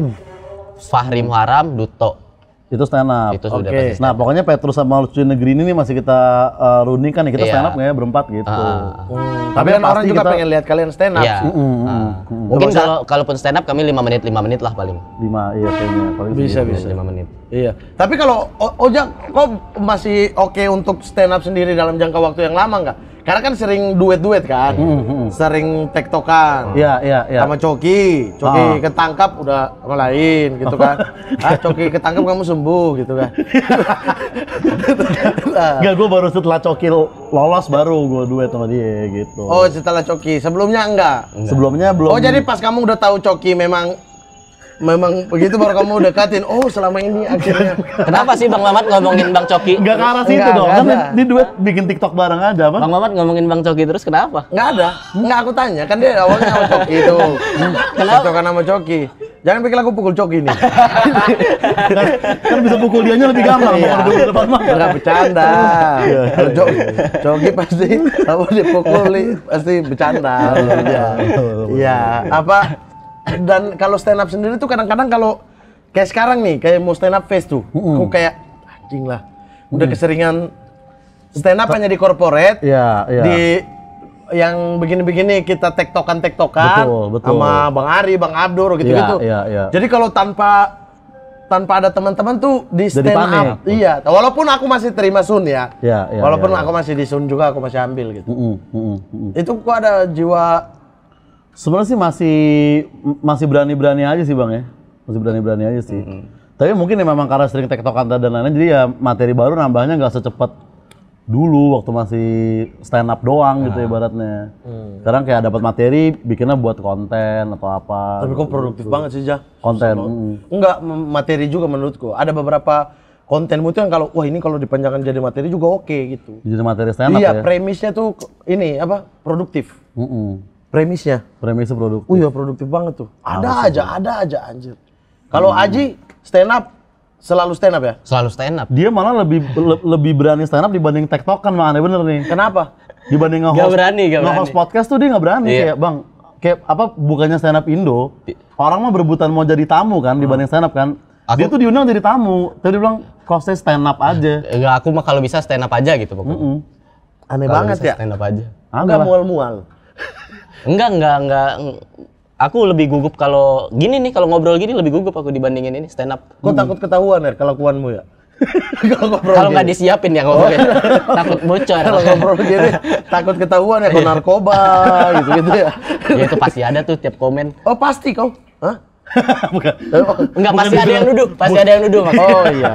Fahri Muharam, Duto. Itu stand up. Itu sudah Oke. pasti stand Nah, pokoknya Petrus sama Lucu Negeri ini masih kita rundingkan nih, kita Iya. stand up nggak ya berempat gitu. Tapi kan orang juga pengen lihat kalian stand up. Iya. Mungkin kalaupun stand up kami 5 menit lah paling. 5 iya kayaknya paling Bisa, segitu. bisa. 5 menit. Iya. Tapi kalau Ojak kok masih oke untuk stand up sendiri dalam jangka waktu yang lama nggak? Karena kan sering duet-duet kan, sering tektokan. Iya. Sama Coki ketangkap udah sama lain gitu kan. Coki ketangkap kamu sembuh gitu kan. Enggak, gue baru setelah Coki lolos baru gue duet sama dia gitu. Oh, setelah Coki, sebelumnya enggak. Sebelumnya belum. Oh, jadi pas kamu udah tahu Coki memang begitu baru kamu dekatin. Oh, selama ini akhirnya. Kenapa sih Bang Mamat ngomongin Bang Coki? Enggak ke arah situ Enggak, dong. enggak Kan ada. di duet bikin TikTok bareng aja, apa? Bang Mamat ngomongin Bang Coki terus kenapa? Enggak ada. Enggak, aku tanya. Kan dia awalnya sama Coki itu. Kenapa? Tektokan sama Coki. Jangan pikir aku pukul Coki nih. Kan bisa pukul dianya lebih gampang Iya. kalau di depan mah. Enggak bercanda. Kalau Coki pasti apa dipukuli pasti bercanda. Iya, apa dan kalau stand up sendiri tuh kadang-kadang kalau kayak sekarang nih, kayak mau stand up face tuh. Aku kayak anjing lah. Udah keseringan stand up hanya di corporate. Iya. Di yang begini-begini kita tektokan Betul. sama Bang Ari, Bang Abdur gitu-gitu. Iya. Jadi kalau tanpa ada teman-teman tuh di Jadi stand panik. up. Iya, walaupun aku masih terima sun ya. Iya, Walaupun iya. aku masih di sun juga, aku masih ambil gitu. Mm-mm. Itu kok ada jiwa Sebenarnya sih masih berani-berani aja sih, Bang ya. Masih berani-berani aja sih. Tapi mungkin ya memang karena sering tektokan dan lain-lain, jadi ya materi baru nambahnya nggak secepat dulu waktu masih stand up doang gitu ibaratnya. Sekarang kayak dapat materi bikinnya buat konten atau apa. tapi kok produktif banget sih, Jah. Konten. Enggak, materi juga menurutku. Ada beberapa kontenmu tuh yang kalau wah ini kalau dipanjangkan jadi materi juga oke gitu. Jadi materi stand up Iya, ya. premisnya tuh ini apa? Produktif. premisnya. Premisnya produktif. Oh iya produktif banget tuh. Ada aja anjir. Kalau Aji stand up selalu stand up ya? Selalu stand up. Dia malah lebih berani stand up dibanding tektokan, makanya bener nih. Kenapa? Dibanding Gak berani. nge-host podcast tuh dia nggak berani. Iya. Kayak bang, kayak apa bukannya stand up Indo, orang mah berebutan mau jadi tamu kan dibanding stand up kan. Dia tuh diundang jadi tamu, tapi dia bilang kosnya stand up aja. Enggak, aku mah kalau bisa stand up aja gitu pokoknya. Aneh Kalau banget bisa ya. Stand up aja. Enggak mual-mual. Enggak. Aku lebih gugup kalau gini nih, kalau ngobrol gini lebih gugup aku dibandingin ini stand up. Kok takut ketahuan ya kelakuanmu ya? Kalau nggak disiapin ya ngobrolnya, takut bocor. Kalau ngobrol gini takut ketahuan ya, kok narkoba gitu-gitu ya. Ya itu pasti ada tuh tiap komen. Oh pasti kau? Hah? Bukan. Enggak, pasti ada yang nuduh, Oh iya.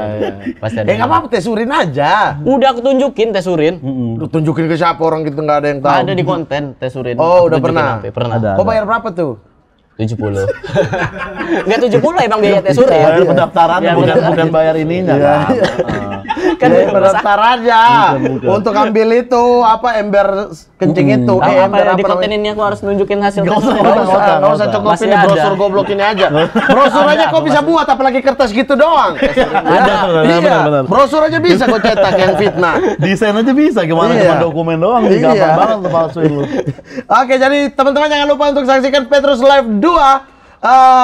Pasti ada. Nggak apa-apa, tesurin aja. Udah aku tunjukin tesurin. Lu tunjukin ke siapa orang kita nggak ada yang tahu. Ada di konten tesurin. Oh, Aku udah tunjukin pernah? sampai, Pernah. Ada. Kau bayar berapa tuh? 70. Enggak 70 emang biaya tesurin. Bayar pendaftaran Ya, bukan bayar ininya kan. Kan Ya, udah pendaftar aja. Bukan. Untuk ambil itu apa ember kencing itu. Tahu apa Ember ya, di apa konten namanya? ini aku harus nunjukin hasil Nggak usah, tesurin. Nggak usah cukupin Masih di ada. brosur goblok ini aja. Brosur aja kau bisa buat, apalagi kertas gitu doang. Ada, Iya, benar. brosur aja bisa kau cetak yang fitnah. Desain aja bisa, gimana Iya. cuma dokumen doang, Iya. gampang banget tuh palsuin lu. Oke, jadi teman-teman jangan lupa untuk saksikan Petrus Live 2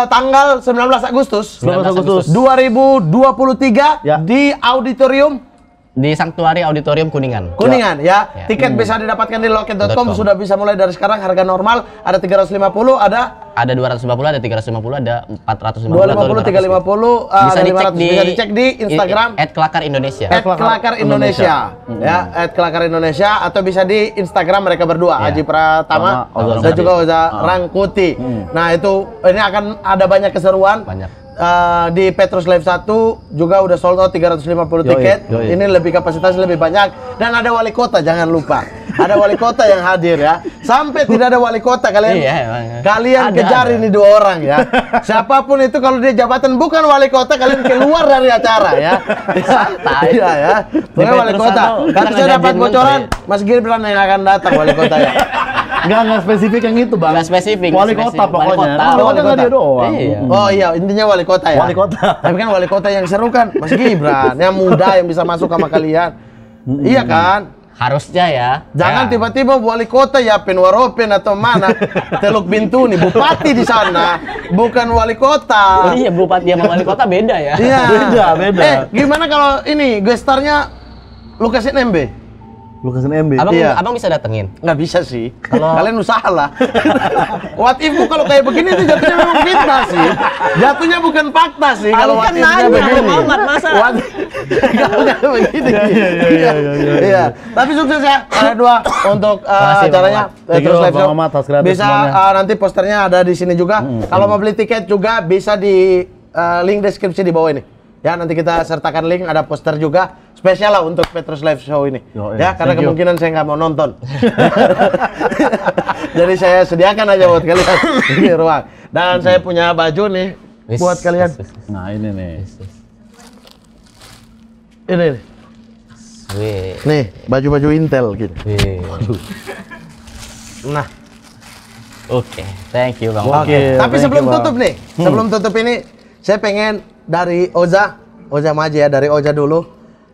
tanggal 19 Agustus 19 Agustus. 2023 Ya. di auditorium Di Sanctuary Auditorium Kuningan. Kuningan ya. Ya. Tiket bisa didapatkan di loket.com, .com. sudah bisa mulai dari sekarang. Harga normal ada 350, ada Ada 250, ada 350, ada 450, 250, 350, bisa ada dicek 500. di Bisa dicek di Instagram @kelakar Indonesia. @kelakar Indonesia. Ya, @kelakar Indonesia, atau bisa di Instagram mereka berdua, Ya. Haji Pratama Sama Oza dan Rangkuti. juga Oza Rangkuti. Nah, itu ini akan ada banyak keseruan. Banyak. Di Petrus Live 1 juga udah sold out 350 Yoi, tiket. yoi. Ini lebih kapasitas lebih banyak, dan ada wali kota, jangan lupa. Ada wali kota yang hadir ya. Sampai tidak ada wali kota kalian. Iya, emang. Kalian Ada, kejar ada. ini dua orang ya. Siapapun itu kalau dia jabatan bukan wali kota, kalian keluar dari acara ya. Santai. Iya ya. Bukan wali Petrus kota. 1 Kalau kita saya dapat ngejanjiin bocoran, menteri. Mas Gibran yang akan datang wali kota ya. Nggak spesifik yang itu bang. Nggak spesifik, Wali nggak kota spesifik. pokoknya. Wali kota. Nah, Wali wali kota kota. dia doang. Iya. Oh iya, intinya wali kota ya. Wali kota. Tapi kan wali kota yang seru kan Mas Gibran, yang muda yang bisa masuk sama kalian. Iya kan? Harusnya ya. Jangan Ya. tiba-tiba wali kota ya Penwaropen atau mana Teluk Bintuni, bupati di sana, bukan wali kota. Oh iya, bupati sama wali kota beda ya. Iya. Beda. Gimana kalau ini gestarnya Lukas NMB? Lu kasih MB. Abang bisa datengin. Nggak bisa sih. Kalian usaha lah. What if bu kalau kayak begini tuh jatuhnya memang fitnah sih. Jatuhnya bukan fakta sih. Kalau what kan if-nya nanya, begini. Muhammad, masa? Kalau nggak begini. Iya. Iya. Tapi sukses ya kalian dua untuk Makasih, acaranya Bang Ahmad. Thank you, Terus Live Bang Show. Ahmad, atas gratis Bisa semuanya. nanti posternya ada di sini juga. Kalau mau beli tiket juga bisa di link deskripsi di bawah ini. Ya, nanti kita sertakan link, ada poster juga spesial lah untuk Petrus Live Show ini. Yo, Ya, karena thank you. kemungkinan saya nggak mau nonton. Jadi saya sediakan aja buat kalian di ruang. Dan saya punya baju nih buat kalian. Nah ini nih. Ini nih. Wih. Nih, baju-baju Intel gitu. Wih. Nah, Oke, thank you Bang. Oke. tapi thank sebelum you, Bang. tutup nih, sebelum tutup ini saya pengen dari Oza Maji ya, dari Oza dulu.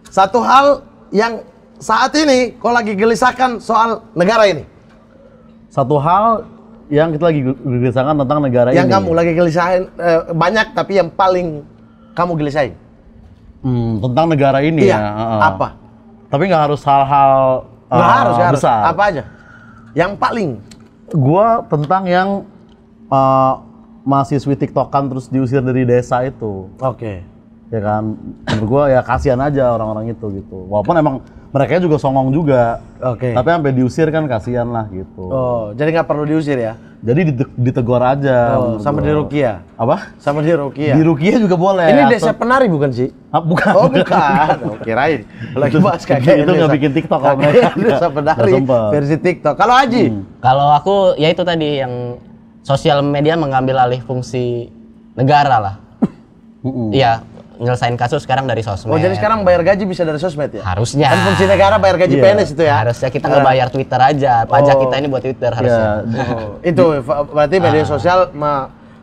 Satu hal yang saat ini kau lagi gelisahkan soal negara ini. Satu hal yang kita lagi gelisahkan tentang negara Yang ini. kamu lagi gelisahin banyak, tapi yang paling kamu gelisahin. Tentang negara ini Iya. ya. Apa? Tapi nggak harus hal-hal Nggak harus, nggak harus. besar. Apa aja? Yang paling. Gua tentang yang mahasiswi TikTokan terus diusir dari desa itu. Oke. Ya kan, menurut gua ya kasihan aja orang-orang itu gitu. Walaupun emang mereka juga songong juga. Oke. Tapi sampai diusir kan kasihan lah gitu. Oh, jadi nggak perlu diusir ya? Jadi ditegur aja. Oh, sama di Rukia. Apa? Sama di Rukia. Di Rukia juga boleh. Ini Atau- desa penari bukan sih? Bukan. Oh bukan, oh, kirain lagi bahas kakek Itu nggak bikin TikTok kalau mereka. Desa penari Nggak sempet. versi TikTok. Kalau Haji, Kalau aku ya itu tadi yang sosial media mengambil alih fungsi negara lah. Iya, nyelesain kasus sekarang dari sosmed. Oh, jadi sekarang bayar gaji bisa dari sosmed ya? Harusnya. Kan fungsi negara bayar gaji PNS itu ya? Harusnya kita nggak bayar Twitter aja. Pajak kita ini buat Twitter harusnya. Itu berarti media sosial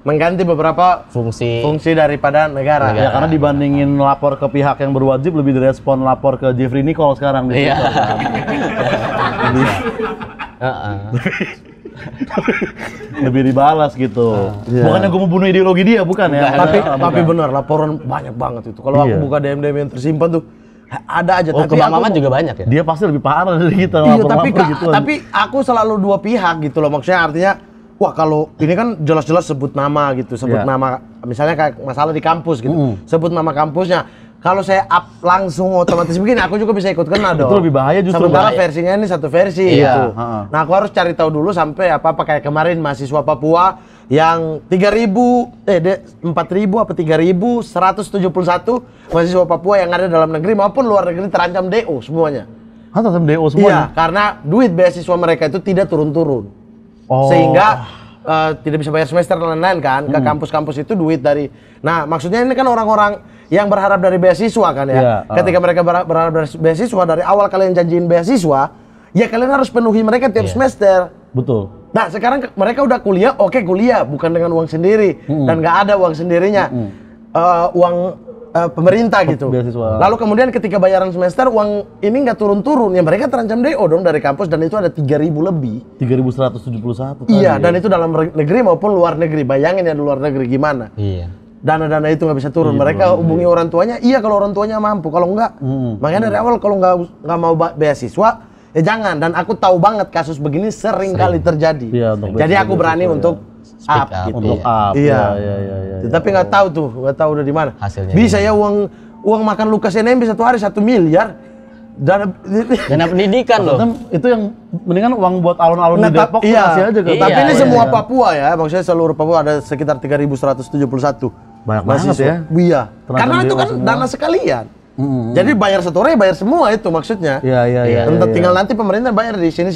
mengganti beberapa fungsi daripada negara. Ya karena dibandingin lapor ke pihak yang berwajib lebih direspon lapor ke Jeffrey Nicole sekarang di Iya. Twitter, kan. Lebih dibalas gitu. Bukannya gue mau bunuh ideologi dia, bukan ya? Tapi benar laporan banyak banget itu. Kalau aku buka DM yang tersimpan tuh ada aja. Oh, tapi ke Bang Mamat juga banyak ya? Dia pasti lebih parah dari kita. Iya, lapor-lapor gitu. tapi aku selalu dua pihak gitu loh. Maksudnya artinya, wah kalau ini kan jelas-jelas sebut nama gitu, sebut nama. Misalnya kayak masalah di kampus gitu, sebut nama kampusnya. Kalau saya up langsung otomatis begini, aku juga bisa ikut kena dong. Itu lebih bahaya justru. Sementara versinya ini satu versi gitu. Nah, aku harus cari tahu dulu sampai apa kayak kemarin mahasiswa Papua yang 4.000 apa 3.171 mahasiswa Papua yang ada dalam negeri maupun luar negeri terancam DO semuanya. Terancam DO semuanya? Iya, karena duit beasiswa mereka itu tidak turun-turun. Sehingga tidak bisa bayar semester dan lain-lain kan. Ke kampus-kampus itu duit dari. Nah, maksudnya ini kan orang-orang yang berharap dari beasiswa kan ya. Ketika mereka berharap dari beasiswa, dari awal kalian janjiin beasiswa, ya kalian harus penuhi mereka tiap semester. Betul. Nah, sekarang mereka udah kuliah, oke kuliah, bukan dengan uang sendiri. Dan nggak ada uang sendirinya. Uang pemerintah gitu. Beasiswa. Lalu kemudian ketika bayaran semester, uang ini nggak turun-turun. Ya mereka terancam DO dong dari kampus, dan itu ada 3.000 lebih. 3.171 Iya, dan itu dalam negeri maupun luar negeri. Bayangin ya di luar negeri gimana. Iya. Dana-dana itu nggak bisa turun. Mereka hubungi orang tuanya, iya kalau orang tuanya mampu, kalau enggak. Makanya dari awal kalau nggak mau beasiswa, ya jangan. Dan aku tahu banget kasus begini sering kali terjadi. Iya, jadi aku berani untuk up, gitu. Untuk up. Iya. Iya. Tapi nggak tahu tuh, nggak tahu udah di mana. Hasilnya Bisa ya uang makan Lukas NMB satu hari 1 miliar. Dana pendidikan loh. Itu yang mendingan uang buat alun-alun di Depok kasih aja ke. Tapi ini Iya, semua Papua ya, maksudnya seluruh Papua ada sekitar 3.171. Banyak banget ya. Iya. Tenaga Karena itu kan semua. dana sekalian. Jadi bayar satu orang bayar semua itu maksudnya. Iya. Tinggal nanti pemerintah bayar di sini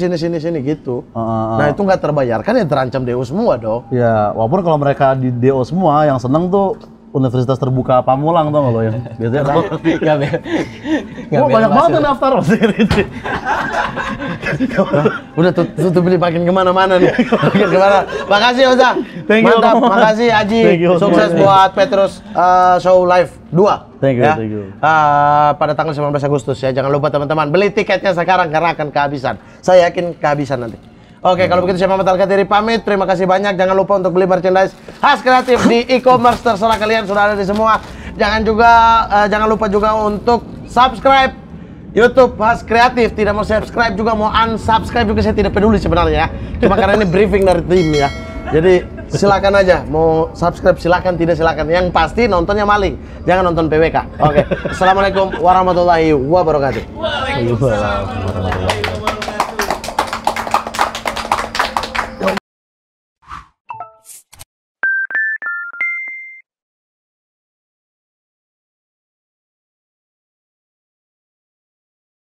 gitu. Nah itu nggak terbayarkan ya terancam DO semua dong. Ya, walaupun kalau mereka di DO semua, yang seneng tuh Universitas Terbuka Pamulang tau nggak lo yang biasanya kalau banyak banget yang daftar loh. Udah tutup beli makin kemana-mana nih. Makin kemana. Makasih Oza. Mantap. Makasih Aji. Sukses buat Petrus Show Live 2. Thank you, ya. thank you. Pada tanggal 19 Agustus ya. Jangan lupa teman-teman beli tiketnya sekarang karena akan kehabisan. Saya yakin kehabisan nanti. Oke, kalau begitu saya Mamat Al-Katiri pamit. Terima kasih banyak. Jangan lupa untuk beli merchandise khas kreatif di e-commerce terserah kalian, sudah ada di semua. Jangan lupa juga untuk subscribe YouTube Khas Kreatif. Tidak mau subscribe juga, mau unsubscribe juga saya tidak peduli sebenarnya ya. Cuma karena ini briefing dari tim ya. Jadi silakan aja, mau subscribe silakan, tidak silakan. Yang pasti nontonnya maling, jangan nonton PWK. Oke. Assalamualaikum warahmatullahi wabarakatuh. Waalaikumsalam warahmatullahi wabarakatuh.